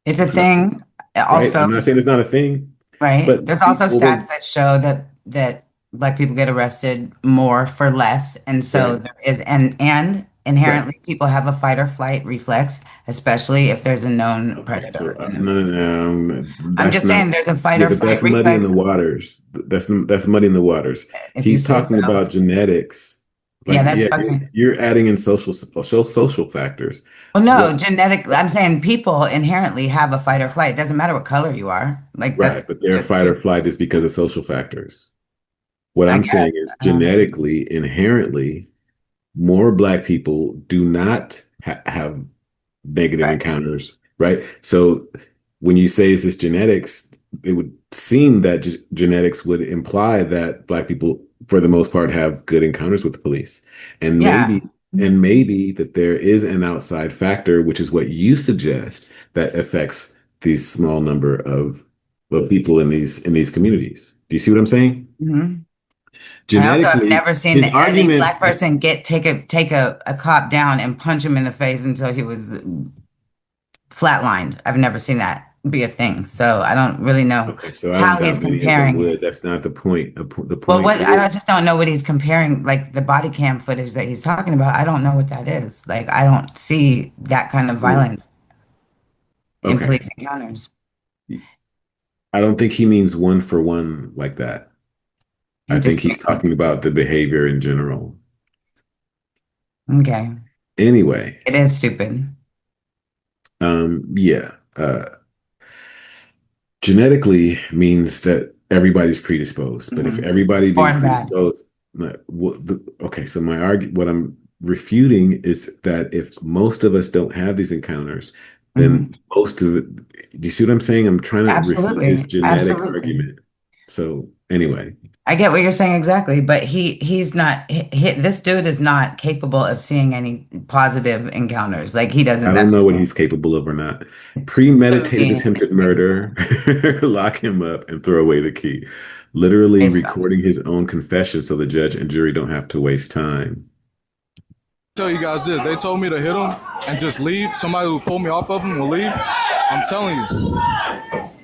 It's a thing. Right? Also, I'm not saying it's not a thing, right? but There's also people stats that show that Black people get arrested more for less, and so Right. there is and inherently people have a fight or flight reflex, especially if there's a known Okay, so predator. no, I'm that's just not. saying there's a fight Yeah, or but flight that's muddy in reflex. the waters. That's muddy in the waters. If you He's say talking so. about genetics. Yeah, Like, that's yeah, fucking. you're adding in social factors. Well, no, What genetic. I'm saying people inherently have a fight or flight. It doesn't matter what color you are. Like that's Right, but their just, fight or flight is because of social factors. What I I'm guess. saying is genetically, inherently, more Black people do not have negative Right. encounters, right? So when you say is this genetics, it would seem that genetics would imply that Black people, for the most part, have good encounters with the police, and Yeah. maybe that there is an outside factor, which is what you suggest, that affects these small number of people in these communities. Do you see what I'm saying? Mhm. I also have Genetically, never seen his any argument. Black person take a cop down and punch him in the face until he was flatlined. I've never seen that be a thing. So I don't really know Okay, so I don't how he's doubt many of them comparing. would. That's not the point. The Well, point what I is just don't know what he's comparing, like the body cam footage that he's talking about. I don't know what that is. Like I don't see that kind of violence in okay. police encounters. I don't think he means one for one like that. He I think just he's talking about the behavior in general. okay. Anyway, It is stupid. yeah. Genetically means that everybody's predisposed, but if everybody being Born bad. predisposed, okay. So what I'm refuting is that if most of us don't have these encounters, then most of it. Do you see what I'm saying? I'm trying to refute his Absolutely. genetic Absolutely. argument. So anyway, I get what you're saying exactly, but he's not this dude is not capable of seeing any positive encounters. Like he doesn't. I don't That's know what he's capable of or not. to Premeditated me. attempted murder, lock him up and throw away the key. Literally Based on recording his own confession so the judge and jury don't have to waste time. Tell you guys this, they told me to hit him and just leave. Somebody who pulled me off of him will leave. I'm telling you,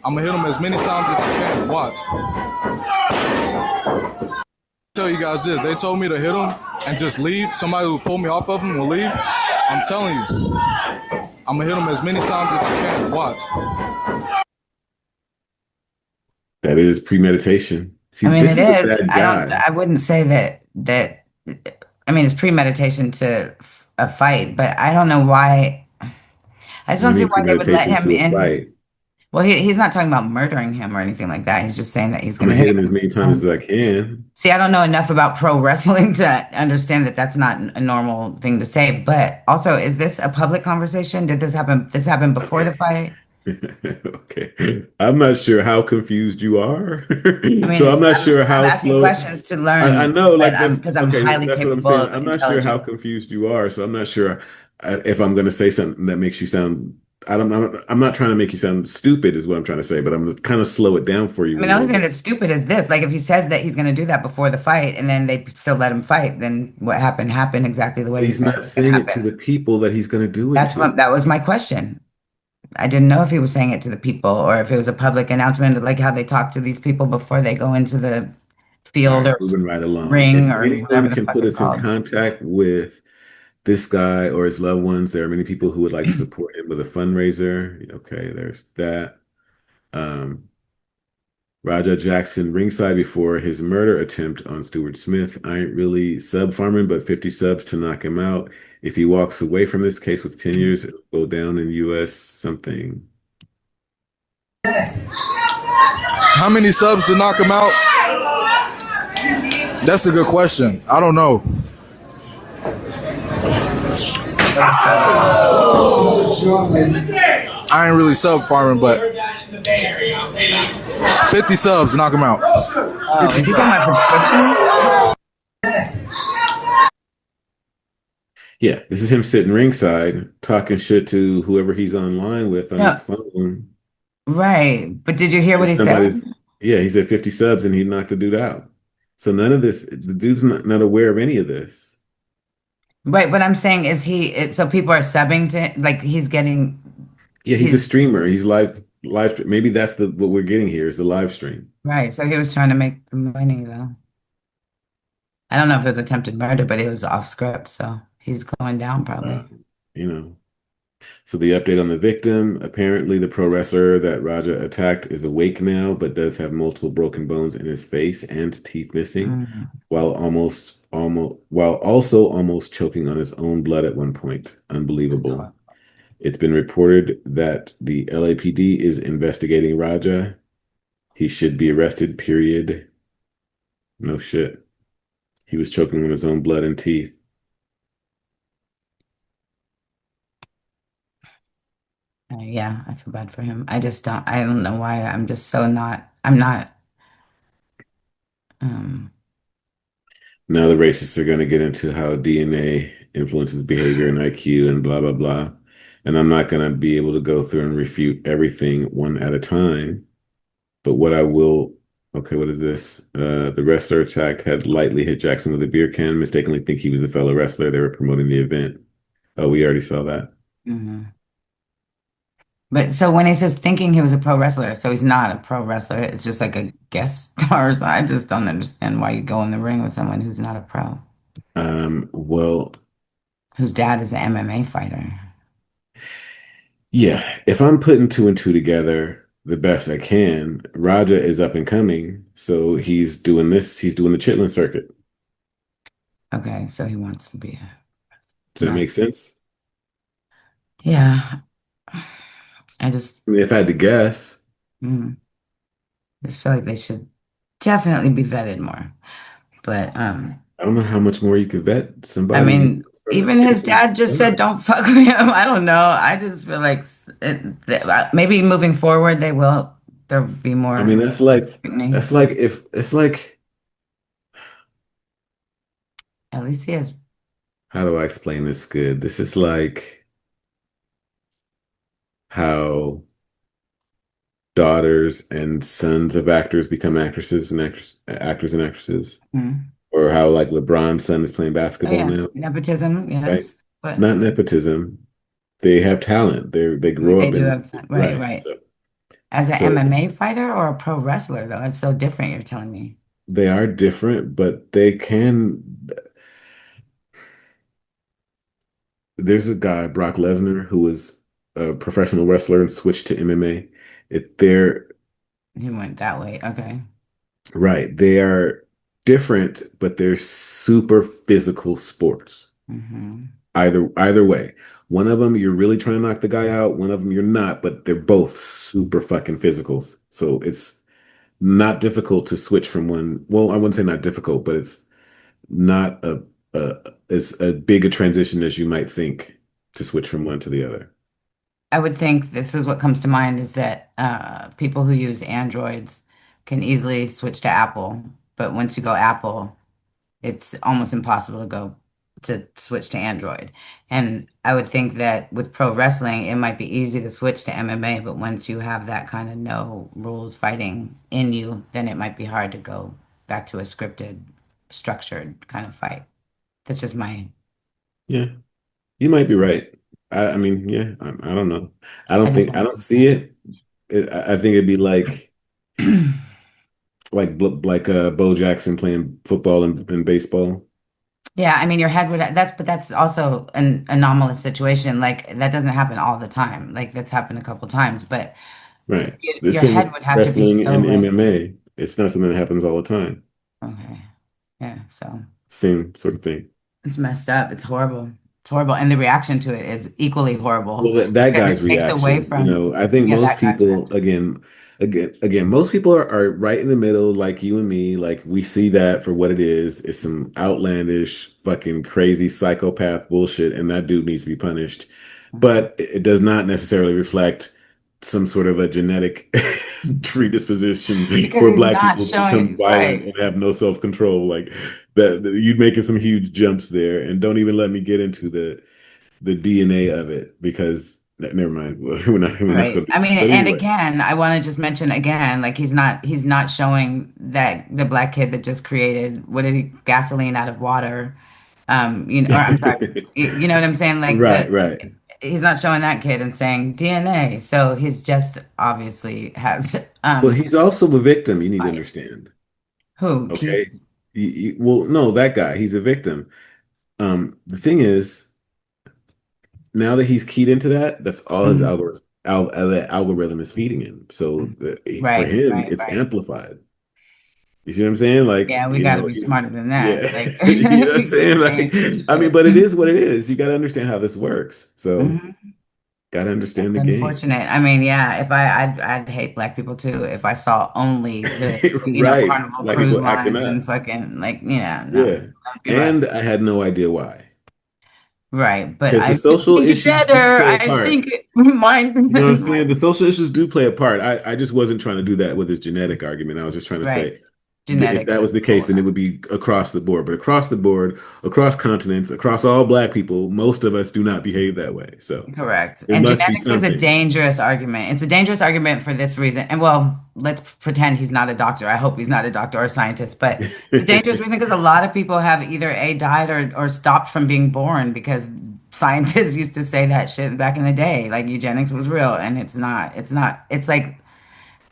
I'm gonna hit him as many times as I can. Watch. Tell you guys this, they told me to hit him and just leave. Somebody who pulled me off of him will leave. I'm telling you, I'm gonna hit him as many times as I can. Watch. That is premeditation. See, I mean, this it is a is. bad guy. I wouldn't say that. I mean, it's premeditation to a fight, but I don't know why. I just I don't see mean, why they would let premeditation him to a in. fight. Well, he's not talking about murdering him or anything like that. He's just saying that he's I'm going gonna to hit hit him as him. many times as I can. See, I don't know enough about pro wrestling to understand that that's not a normal thing to say. But also, is this a public conversation? Did this happen? This happened before the fight? Okay. I'm not sure how confused you are. I So I'm mean, not sure I'm how asking slow. questions to I learn, know, but like that's because I'm okay. highly That's what I'm capable saying. of I'm not sure how intelligence. confused you are. So I'm not sure if I'm going to say something that makes you sound. I'm not trying to make you sound stupid, is what I'm trying to say. But I'm kind of slow it down for you I a mean, the little only thing bit. that's stupid is this. Like, if he says that he's going to do that before the fight, and then they still let him fight, then what happened exactly the way But he he's said not it's going to saying it to happen. the people that he's going to do it to. That was my question. I didn't know if he was saying it to the people or if it was a public announcement, like how they talk to these people before they go into the All field right, or moving right along. ring If or anyone whatever the can fuck put it's us in called. contact with this guy or his loved ones, there are many people who would like to support him with a fundraiser. Okay, there's that. Um, Raja Jackson ringside before his murder attempt on Stuart Smith. I ain't really sub farming, but 50 subs to knock him out. If he walks away from this case with 10 years, it'll go down in US something. How many subs to knock him out? That's a good question. I don't know. I ain't really sub farming, but 50 subs, knock them out. Oh, if you got my subscription? Yeah, this is him sitting ringside talking shit to whoever he's online with on his phone. Right. But did you hear what he said? Yeah, he said 50 subs and he knocked the dude out. So none of this, the dude's not aware of any of this. Right, but I'm saying so people are subbing to, like, he's getting. Yeah, he's a streamer. He's live. Maybe that's what we're getting here is the live stream. Right, so he was trying to make the money though. I don't know if it was attempted murder, but it was off script, so he's going down probably. So the update on the victim, apparently the pro wrestler that Raja attacked is awake now, but does have multiple broken bones in his face and teeth missing, while also almost choking on his own blood at one point. Unbelievable. It's been reported that the LAPD is investigating Raja. He should be arrested, period. No shit. He was choking on his own blood and teeth. Yeah, I feel bad for him. I don't know why. I'm just so not, Now the racists are going to get into how DNA influences behavior and IQ and blah, blah, blah. And I'm not going to be able to go through and refute everything one at a time. But what I will, okay, what is this? The wrestler attacked had lightly hit Jackson with a beer can, mistakenly think he was a fellow wrestler. They were promoting the event. Oh, we already saw that. But so when he says thinking he was a pro wrestler, so he's not a pro wrestler. It's just like a guest star. So I just don't understand why you go in the ring with someone who's not a pro. Well, whose dad is an MMA fighter. Yeah, if I'm putting two and two together the best I can, Raja is up and coming. So he's doing the Chitlin circuit. Okay, so he wants to be Does that make sense? Yeah. I mean, if I had to guess. I just feel like they should definitely be vetted more. But I don't know how much more you could vet somebody. I mean, even his dad just said, "Don't fuck with him." I don't know. I just feel like maybe moving forward, there'll be more. I mean, that's like at least he has. How do I explain this good? This is like how daughters and sons of actors become actors and actresses. Or how like LeBron's son is playing basketball now. Nepotism, yes. Right? But not nepotism. They have talent. They grow up. They do have talent. Right. So, as an MMA fighter or a pro wrestler, though, it's so different, you're telling me. They are different, but they can. There's a guy, Brock Lesnar, who was a professional wrestler and switched to MMA. He went that way. Okay. Right. They are different, but they're super physical sports. Either way. One of them, you're really trying to knock the guy out. One of them, you're not, but they're both super fucking physicals. So it's not difficult to switch from one. Well, I wouldn't say not difficult, but it's not as big a transition as you might think to switch from one to the other. I would think this is what comes to mind is that people who use Androids can easily switch to Apple. But once you go Apple, it's almost impossible to switch to Android. And I would think that with pro wrestling, it might be easy to switch to MMA, but once you have that kind of no rules fighting in you, then it might be hard to go back to a scripted, structured kind of fight. That's just my... Yeah, you might be right. I mean, yeah, I don't know. I don't see it. I think it'd be like Bo Jackson playing football and baseball. Yeah, I mean, your head but that's also an anomalous situation. Like that doesn't happen all the time. Like that's happened a couple times, but right. Your head would have to be wrestling and MMA. It's not something that happens all the time. Okay. Yeah, so same sort of thing. It's messed up. It's horrible. It's horrible, and the reaction to it is equally horrible. Well, that guy's reaction, I think most people, again, again, most people are right in the middle, like you and me. Like we see that for what it is. It's some outlandish, fucking crazy psychopath bullshit, and that dude needs to be punished. But it does not necessarily reflect some sort of a genetic predisposition Because for he's black not people to become showing violent right. and have no self-control. Like you're making some huge jumps there, and don't even let me get into the DNA of it because never mind. We're not Right. going to do I that. mean, But and anyway. again, I want to just mention again, like he's not showing that the black kid that just created what did he gasoline out of water. Or I'm sorry, you know what I'm saying? Like Right, right. he's not showing that kid and saying DNA. So he's just obviously has Well, he's also a victim, you need to bias. understand. Who? Keith? Okay. Well, no, that guy, he's a victim. The thing is, now that he's keyed into that, that's all his Mhm. algorithm is feeding him. So for Right, him, right, it's right. amplified. You see what I'm saying? Like, Yeah, we got to be he's smarter than that. yeah. Like You know what I'm we saying? Like, dangerous I mean, shit. but it is what it is. You got to understand how this works. So, Mhm. got to That's understand the game. unfortunate. I mean, yeah, if I'd hate black people too if I saw only the, Right. Carnival Black cruise people acting lines up. and fucking like, yeah, no, Yeah. that'd be rough. And I had no idea why. Right, but Because the I could social think it issues do better. play a I part. think mine, You know what I'm saying? The social issues do play a part. I just wasn't trying to do that with his genetic argument. I was just trying to right, say if genetics that is was the case, cool then it enough. would be across the board. But across the board, across continents, across all black people, most of us do not behave that way. So Correct. there And must be genetics is a something. dangerous argument. It's a dangerous argument for this reason. And well, let's pretend he's not a doctor. I hope he's not a doctor or a scientist, but it's a dangerous reason because a lot of people have either A, died or stopped from being born because scientists used to say that shit back in the day. Like eugenics was real and it's not. It's not. It's like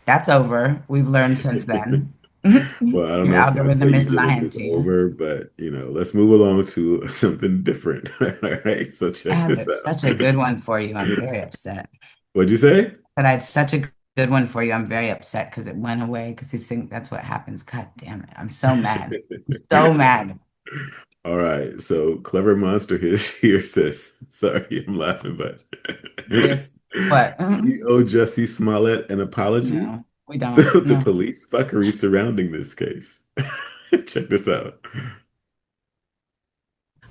that's over. We've learned since then. Well, I don't Your know if I'd say algorithm is eugenics lying is to you. over, but let's move along to something different. All right, so I check have this out. such a good one for you. I'm very upset. What'd you say? But I had such a good one for you. I'm very upset because it went away because he's think that's what happens. God damn it. I'm so mad. I'm so mad. All right, so clever monster here says, sorry, I'm laughing, but This, but we owe Jussie Smollett an apology. no, we don't. The No. police fuckery surrounding this case. Check this out.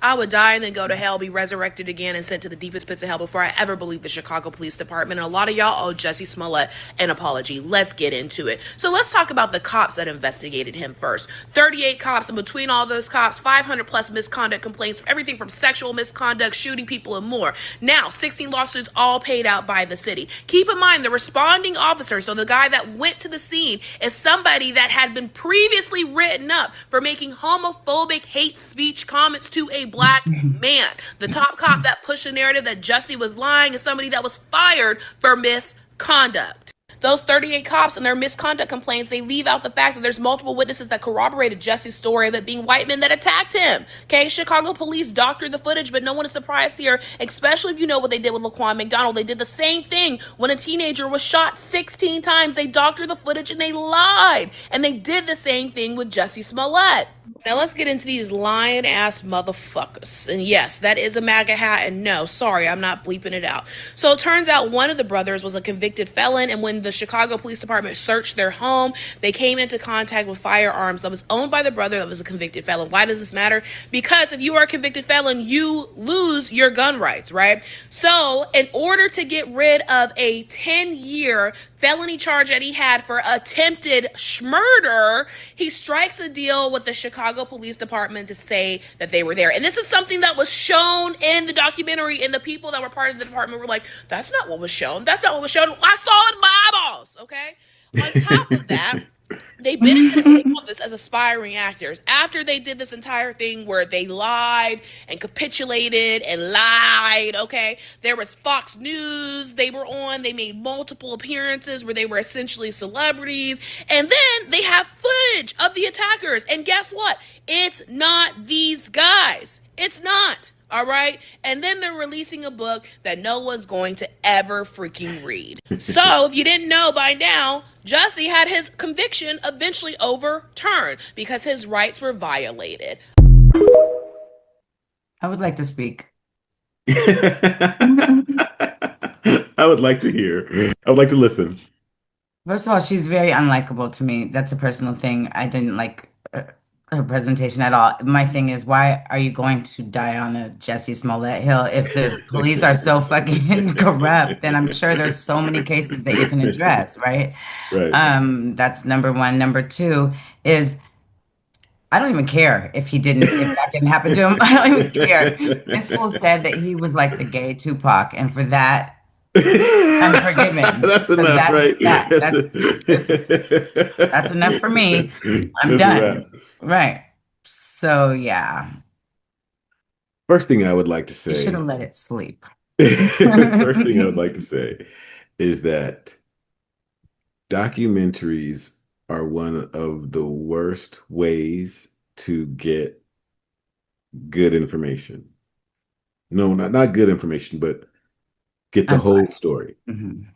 I would die and then go to hell, be resurrected again, and sent to the deepest pits of hell before I ever believed the Chicago Police Department. And a lot of y'all owe Jussie Smollett an apology. Let's get into it. So let's talk about the cops that investigated him first. 38 cops, and between all those cops, 500 plus misconduct complaints, everything from sexual misconduct, shooting people, and more. Now, 16 lawsuits all paid out by the city. Keep in mind, the responding officer, so the guy that went to the scene, is somebody that had been previously written up for making homophobic hate speech comments to a black man. The top cop that pushed the narrative that Jussie was lying is somebody that was fired for misconduct. Those 38 cops and their misconduct complaints, they leave out the fact that there's multiple witnesses that corroborated Jussie's story of it being white men that attacked him. Okay, Chicago police doctored the footage, but no one is surprised here, especially if you know what they did with Laquan McDonald. They did the same thing when a teenager was shot 16 times. They doctored the footage and they lied. And they did the same thing with Jussie Smollett. Now let's get into these lying ass motherfuckers. And yes, that is a MAGA hat, and no, sorry, I'm not bleeping it out. So it turns out one of the brothers was a convicted felon, and when the Chicago Police Department searched their home, they came into contact with firearms that was owned by the brother that was a convicted felon. Why does this matter? Because if you are a convicted felon, you lose your gun rights, right? So in order to get rid of a 10-year felony charge that he had for attempted murder, he strikes a deal with the Chicago Police Department to say that they were there. And this is something that was shown in the documentary, and the people that were part of the department were like, that's not what was shown. That's not what was shown. I saw it with my eyeballs, okay? On top of that, they benefited from all this as aspiring actors. After they did this entire thing where they lied and capitulated and lied, okay? There was Fox News they were on. They made multiple appearances where they were essentially celebrities. And then they have footage of the attackers. And guess what? It's not these guys. It's not. All right. And then they're releasing a book that no one's going to ever freaking read. So if you didn't know by now, Jussie had his conviction eventually overturned because his rights were violated. I would like to speak. I would like to hear. I would like to listen. First of all, she's very unlikable to me. That's a personal thing. I didn't like her presentation at all. My thing is, why are you going to die on a Jussie Smollett hill? If the police are so fucking corrupt, then I'm sure there's so many cases that you can address, right? Right. That's number one. Number two is I don't even care if that didn't happen to him. I don't even care. This fool said that he was like the gay Tupac, and for that, I'm forgiven. That's Because enough, that's right? that. That's enough for me. I'm That's a wrap. done. Right. So yeah, First thing I would like to you should say, have let it sleep. first thing I would like to say is that documentaries are one of the worst ways to get good information. No, not good information, but get the whole story. Mhm.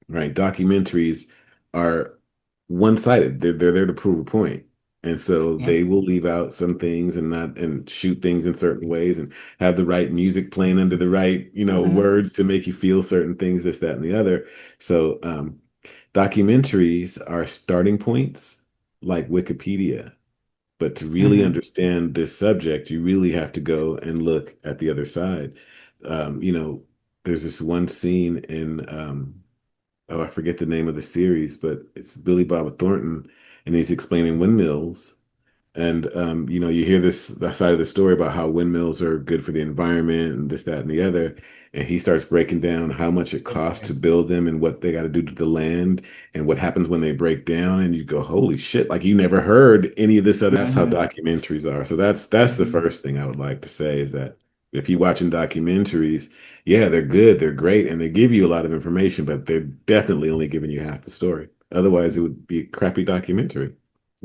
Right? Documentaries are one-sided. They're there to prove a point. And so Yeah. they will leave out some things and not and shoot things in certain ways and have the right music playing under the right, Mhm. words to make you feel certain things, this, that, and the other. So documentaries are starting points like Wikipedia. But to really Mhm. understand this subject, you really have to go and look at the other side. There's this one scene in oh, I forget the name of the series, but it's Billy Bob Thornton, and he's explaining windmills. And you hear that side of the story about how windmills are good for the environment and this, that, and the other. And he starts breaking down how much it costs to build them and what they got to do to the land and what happens when they break down. And you go, holy shit, like you never heard any of this other. That's how Mhm. documentaries are. So that's the Mhm. first thing I would like to say is that if you're watching documentaries, yeah, they're good, they're great, and they give you a lot of information, but they're definitely only giving you half the story. Otherwise, it would be a crappy documentary.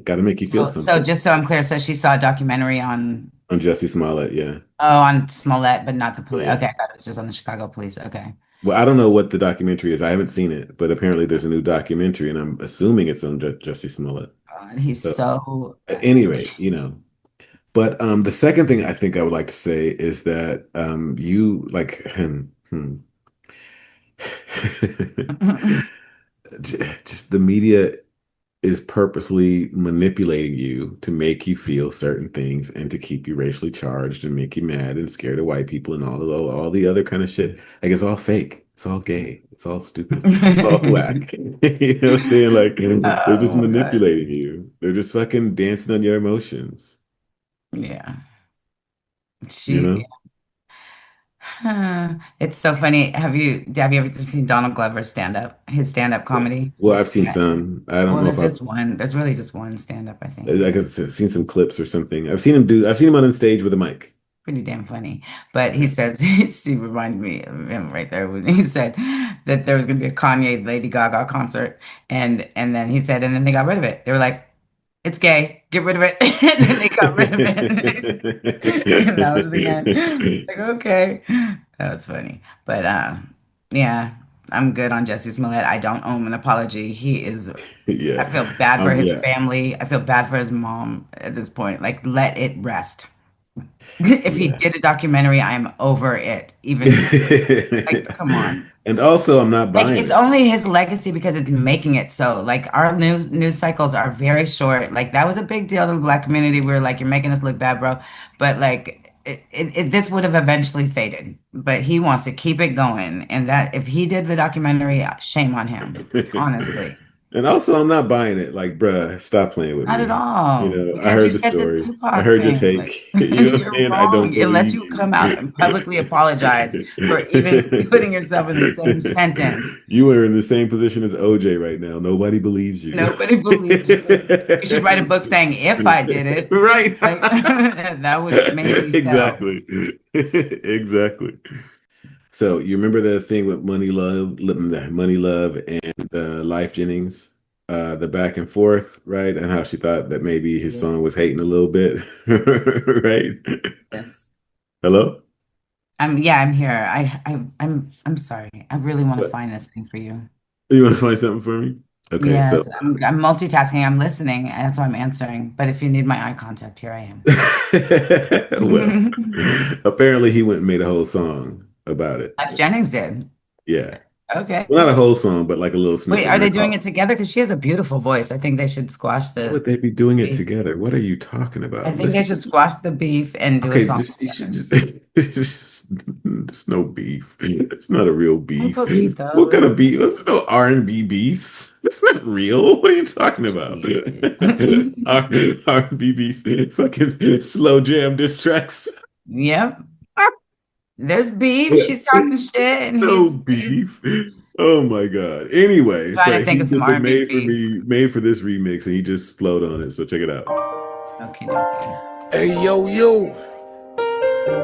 Got to make you feel So something. just so I'm clear, so she saw a documentary On Jussie Smollett, yeah. on Smollett, but not the police. Yeah. Okay, I thought it was just on the Chicago police. Okay. Well, I don't know what the documentary is. I haven't seen it, but apparently there's a new documentary, and I'm assuming it's on Jussie Smollett. God, he's So, so at any rate, But the second thing I think I would like to say is that you like just the media is purposely manipulating you to make you feel certain things and to keep you racially charged and make you mad and scared of white people and all the other kind of shit. Like it's all fake. It's all gay. It's all stupid. It's all whack. You know what I'm saying? Like they're just Oh God. manipulating you. They're just fucking dancing on your emotions. Yeah. You She know? it's so funny. Have you ever just seen Donald Glover's stand up? His stand up comedy? Well, I've seen Yeah. some. I don't Well, know if there's I've just one. There's really just one stand up, I think. like I've seen some clips or something. I've seen him on stage with a mic. Pretty damn funny. But he Yeah. says, he reminded me of him right there when he said that there was going to be a Kanye Lady Gaga concert. And then he said, and then they got rid of it. They were like, it's gay, get rid of it. And then they got rid of it. And that was the end. Like, okay. That was funny. But yeah, I'm good on Jussie Smollett. I don't owe him an apology. Yeah. I feel bad for his Yeah. family. I feel bad for his mom at this point. Like, let it rest. If he Yeah. did a documentary, I'm over it. Even like, come on. And also, I'm not Like, buying it's it. only his legacy because it's making it so. Like, our news cycles are very short. Like, that was a big deal to the Black community. We were like, you're making us look bad, bro. But like, this would have eventually faded. But he wants to keep it going, and that if he did the documentary, shame on him. Honestly, And also, I'm not buying it. Like, bruh, stop playing with not at me. all. I Because you heard the said the story. I Tupac heard your thing. Like, take. You know what I'm you're saying? I don't wrong unless believe you you. come out and publicly apologize for even putting yourself in the same sentence. You are in the same position as OJ right now. Nobody believes you. Nobody believes you. You should write a book saying, if I did it, Right. like that would maybe sell. Exactly. Exactly. So you remember the thing with Money Love and Lyfe Jennings, the back and forth, right? And how she thought that maybe his Yeah. song was hating a little bit, right? Yes. Hello? Yeah, I'm here. I'm sorry. I really want to What? find this thing for you. You want to find something for me? Okay, so Yes, I'm multitasking. I'm listening, and that's why I'm answering. But if you need my eye contact, here I well, am. apparently he went and made a whole song about it. Lyfe Jennings did. Yeah. Okay. Well, not a whole song, but like a little snippet. Wait, are they doing it together? Because she has a beautiful voice. I think they should squash Why the would they be doing it beef. together? What are you talking about? I think they should squash the beef and do a Okay, song. you should just. There's no beef. It's not a real beef. beef, though. What kind of beef? There's no R&B beefs. That's not real. What are you talking about? R&B beefs, fucking slow jam diss tracks. Yep. There's beef. She's talking shit, and No he's beef. Oh my god. Anyway, trying to but think he of some did the R&B made for beef. me, made for this remix, and he just flowed on it. So check it out. Okay. Hey, yo.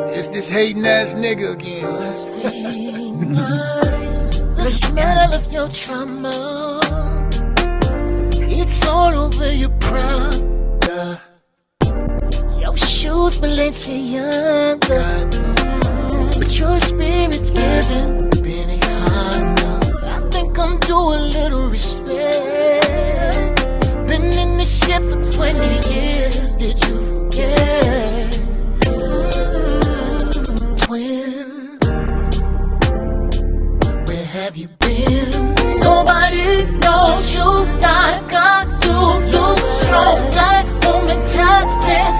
It's this hating ass nigga again. The smell of your trauma, it's all over your Prada. Your shoes Balenciaga, but your spirit's giving Benihana. I think I'm due a little respect. Been in this shit for 20 years, did you forget? Twin, where have you been? Nobody knows you like I do. You strong like woman talented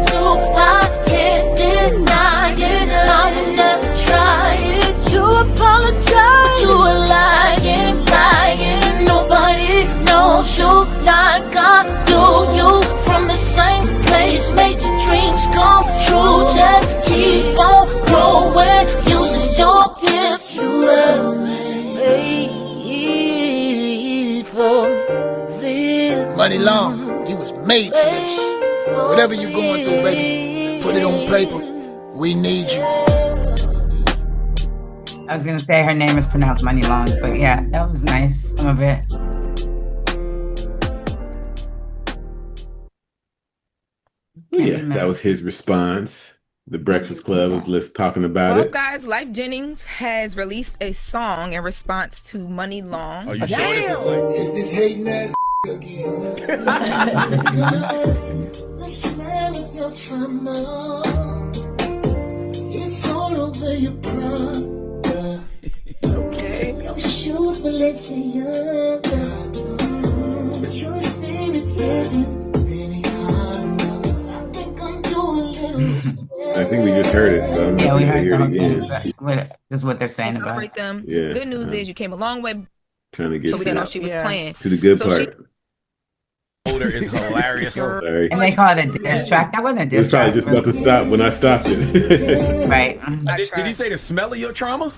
too. I can't deny it. I will never try it. You apologize, but you a lying. Nobody knows you like I do. You from the same place, made your dreams come true. Just keep on growing, using your gift you have made for this. Money Long, you was made for this. Whatever you going through, baby, put it on paper. We need you. I was gonna say her name is pronounced Money Long, but yeah, that was nice. Some of it. Yeah, that was his response. The Breakfast Club was talking about Well, it. guys, Lyfe Jennings has released a song in response to Money Long. Are you sure this is like It's this hating ass again. The smell of your trauma, it's all over your Prada. Okay. Your shoes Balenciaga, but your spirit's giving Benihana. I think I'm doing a little. I think we just heard it, so I'm not we going to heard hear the it whole again. thing. Just what they're saying about Celebrate it. them. Yeah, Good news is you came a long way. Trying to get So we to, didn't know she was playing. to the good So part. older is hilarious. Sorry. And they call it a diss track. That wasn't a diss It's probably track. just about to stop when I stopped it. Right. Did he say the smell of your trauma?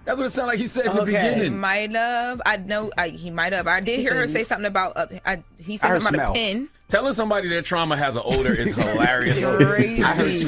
That's what it sounded like he said in the He beginning. might have. I know. He might have. I did hear her say something about. He said something about a pin. Telling somebody their trauma has an odor is hilarious.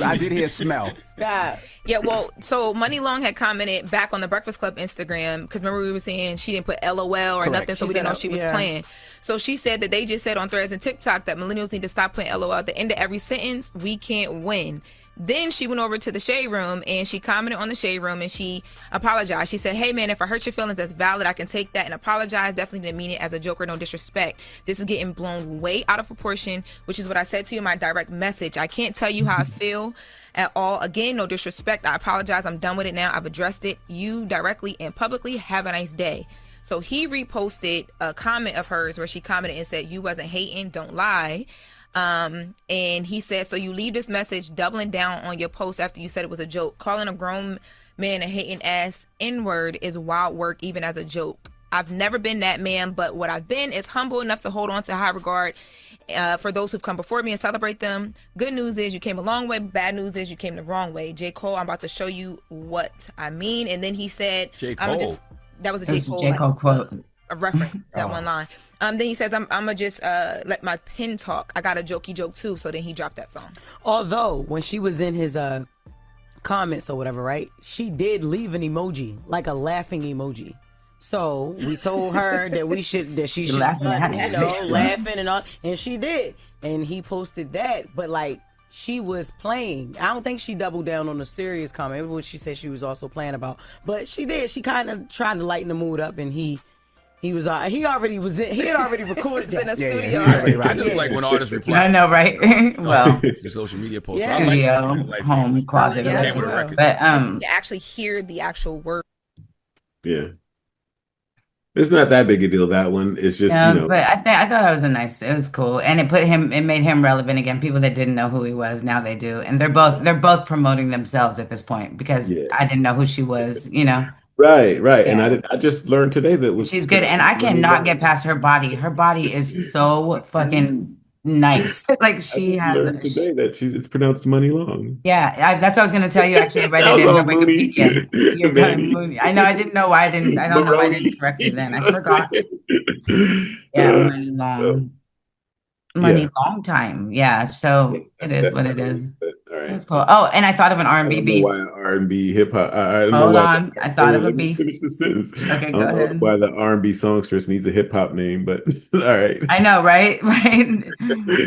I did hear smell. Stop. Yeah, well, so Money Long had commented back on the Breakfast Club Instagram, because remember we were saying she didn't put LOL or nothing, so we didn't know she was playing. So she said that they just said on Threads and TikTok that millennials need to stop putting LOL at the end of every sentence. We can't win. Then she went over to the Shade Room and she commented on the Shade Room and she apologized. She said, "Hey man, if I hurt your feelings, that's valid. I can take that and apologize. Definitely didn't mean it as a joke or no disrespect. This is getting blown way out of proportion, which is what I said to you in my direct message. I can't tell you how I feel at all. Again, no disrespect. I apologize. I'm done with it now. I've addressed it. You directly and publicly. Have a nice day." So he reposted a comment of hers where she commented and said, "You wasn't hating. Don't lie." And he said, "So you leave this message doubling down on your post after you said it was a joke. Calling a grown man a hating ass N-word is wild work, even as a joke. I've never been that man, but what I've been is humble enough to hold on to high regard for those who've come before me and celebrate them. Good news is you came a long way. Bad news is you came the wrong way. J. Cole, I'm about to show you what I mean." And then he said, J. Cole. That was a That's J. a Cole, J. Cole quote. a reference, that one line. Then he says, I'm gonna just let my pen talk. I got a jokey joke too. So then he dropped that song. Although when she was in his comments or whatever, right, she did leave an emoji, like a laughing emoji. So we told her that she should Laughing start, at it. laughing and all, and she did. And he posted that, but like she was playing. I don't think she doubled down on the serious comment. It was what she said she was also playing about. But she did. She kind of tried to lighten the mood up, and he had already recorded that in a studio. I just like when artists reply. I know, right? Well, Your social media posts. Yeah. So I studio, like home, closet, Yeah, whatever. with a record. But You actually hear the actual word. Yeah. It's not that big a deal, that one. It's just, Yeah, but I thought it was cool, and it made him relevant again. People that didn't know who he was, now they do, and they're both promoting themselves at this point because yeah. I didn't know who she was, you know. Right, right. And Yeah. I just learned today that it was She's good, and I Muni cannot Love. get past her body. Her body is so fucking nice. Like I she just learned has. today that it's pronounced Money Long. Yeah, that's what I was gonna tell you. Actually, I read I it was in her all Mooney, Wikipedia. You're going Manny, Mooney. I know. I didn't know why I didn't. I don't know why I didn't Maroney. correct you then. You I know what forgot. I'm saying? Yeah, money So, long, money yeah, long time. Yeah, so it is that's what not it is. me. But all right. That's cool. Oh, and I thought of an I R&B don't know beef. why R&B hip hop. I don't know Hold why. on, I thought Wait, of a let me beef. finish the sentence. I Okay, go don't know ahead. why the R&B songstress needs a hip hop name, but all right. I know, right? Right.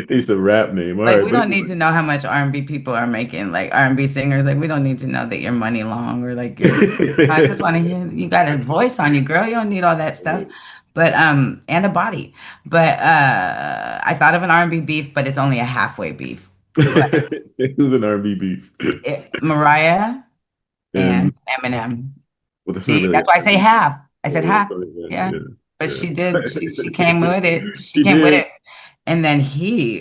It's a rap name. All Like right, we but don't need to know how much R&B people are making, like R&B singers. Like we don't need to know that you're money long or like you're. I just want to hear you got a voice on you, girl. You don't need all that stuff, but and a body. But I thought of an R&B beef, but it's only a halfway beef. who's an R&B beef? Mariah And and Eminem. well, that's not See, really that's why I say R&B. half. I said Yeah, half. sorry, Yeah, yeah, but yeah. she did. She came with it. She She came with did. it. And then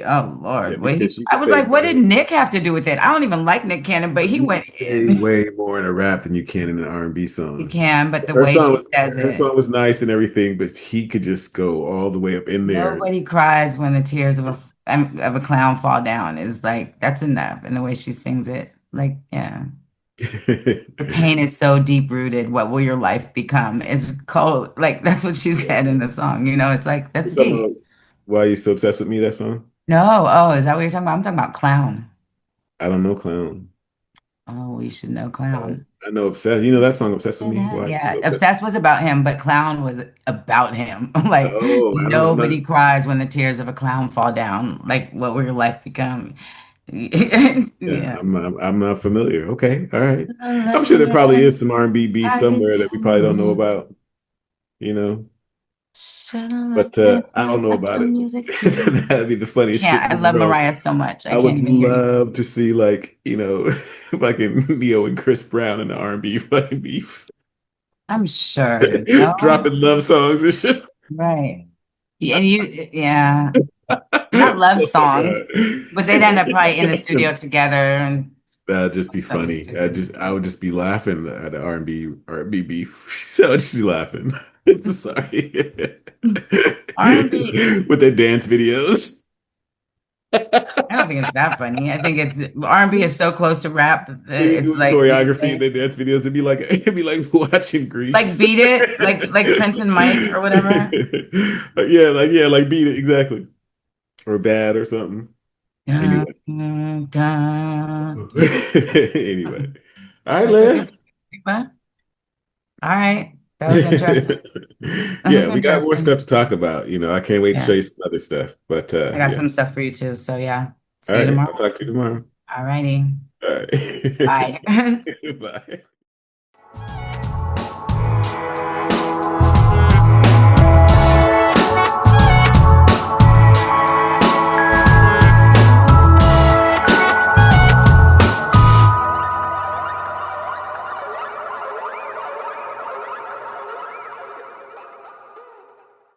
oh Yeah, Lord, because she I could was say like, what did more. Nick have to do with it? I don't even like Nick Cannon, but he You can went say in. way more in a rap than you can in an R&B You song. can, but the way she says Her it, song was nice and everything, but he could just go all the way up in there. nobody cries when the tears of a clown fall down. Is like that's enough. And the way she sings it, like yeah. Your pain is so deep rooted. What will your life become? Is cold. Like that's what she said in the song. You know, it's like You that's talking deep. about Why You So Obsessed With Me, that song? No, oh, is that what you're talking about? I'm talking about clown. I don't know Clown. Oh, we should know clown. I know Obsessed. You know that song, Obsessed With Me? Why You Yeah, So Obsessed obsessed was about him, but clown was about him. Like Oh, I'm not. nobody cries when the tears of a clown fall down. Like what will your life become? Yeah, Yeah. I'm not familiar. Okay, all right. I'm sure there probably Looking is some R&B beef how you somewhere that we probably don't know do. about, you know. Should've But listened I don't know at about the it. music too. That'd be the funniest shit Can't. in I the love world. Mariah so much. I I can't would even hear you. love to see fucking Neo and Chris Brown in the R&B fucking beef, I'm sure. No, dropping love songs and shit. right. And yeah, not love Oh songs, but they'd end up probably in the studio God. together and That'd just be something funny. stupid. I would just be laughing at the R&B beef. So I'd just be laughing. Sorry. R&B. With their dance videos. I don't think it's that funny. I think it's R&B is so close to rap that They be it's doing like choreography in insane. their dance videos. It'd be like watching Like Grease. Beat It, like Prince and Mike or whatever. Yeah, like Beat It, exactly. Or Bad or something. Dun, Anyway. dun, dun. Anyway. All right, Like Leah. what? All right. That was interesting. That was Yeah, we got more interesting. stuff to talk about. I can't wait to show Yeah. you some other stuff. But I got yeah. some stuff for you too. So yeah. All See you right. I'll tomorrow. talk to you tomorrow. All righty. All right. Bye. Bye.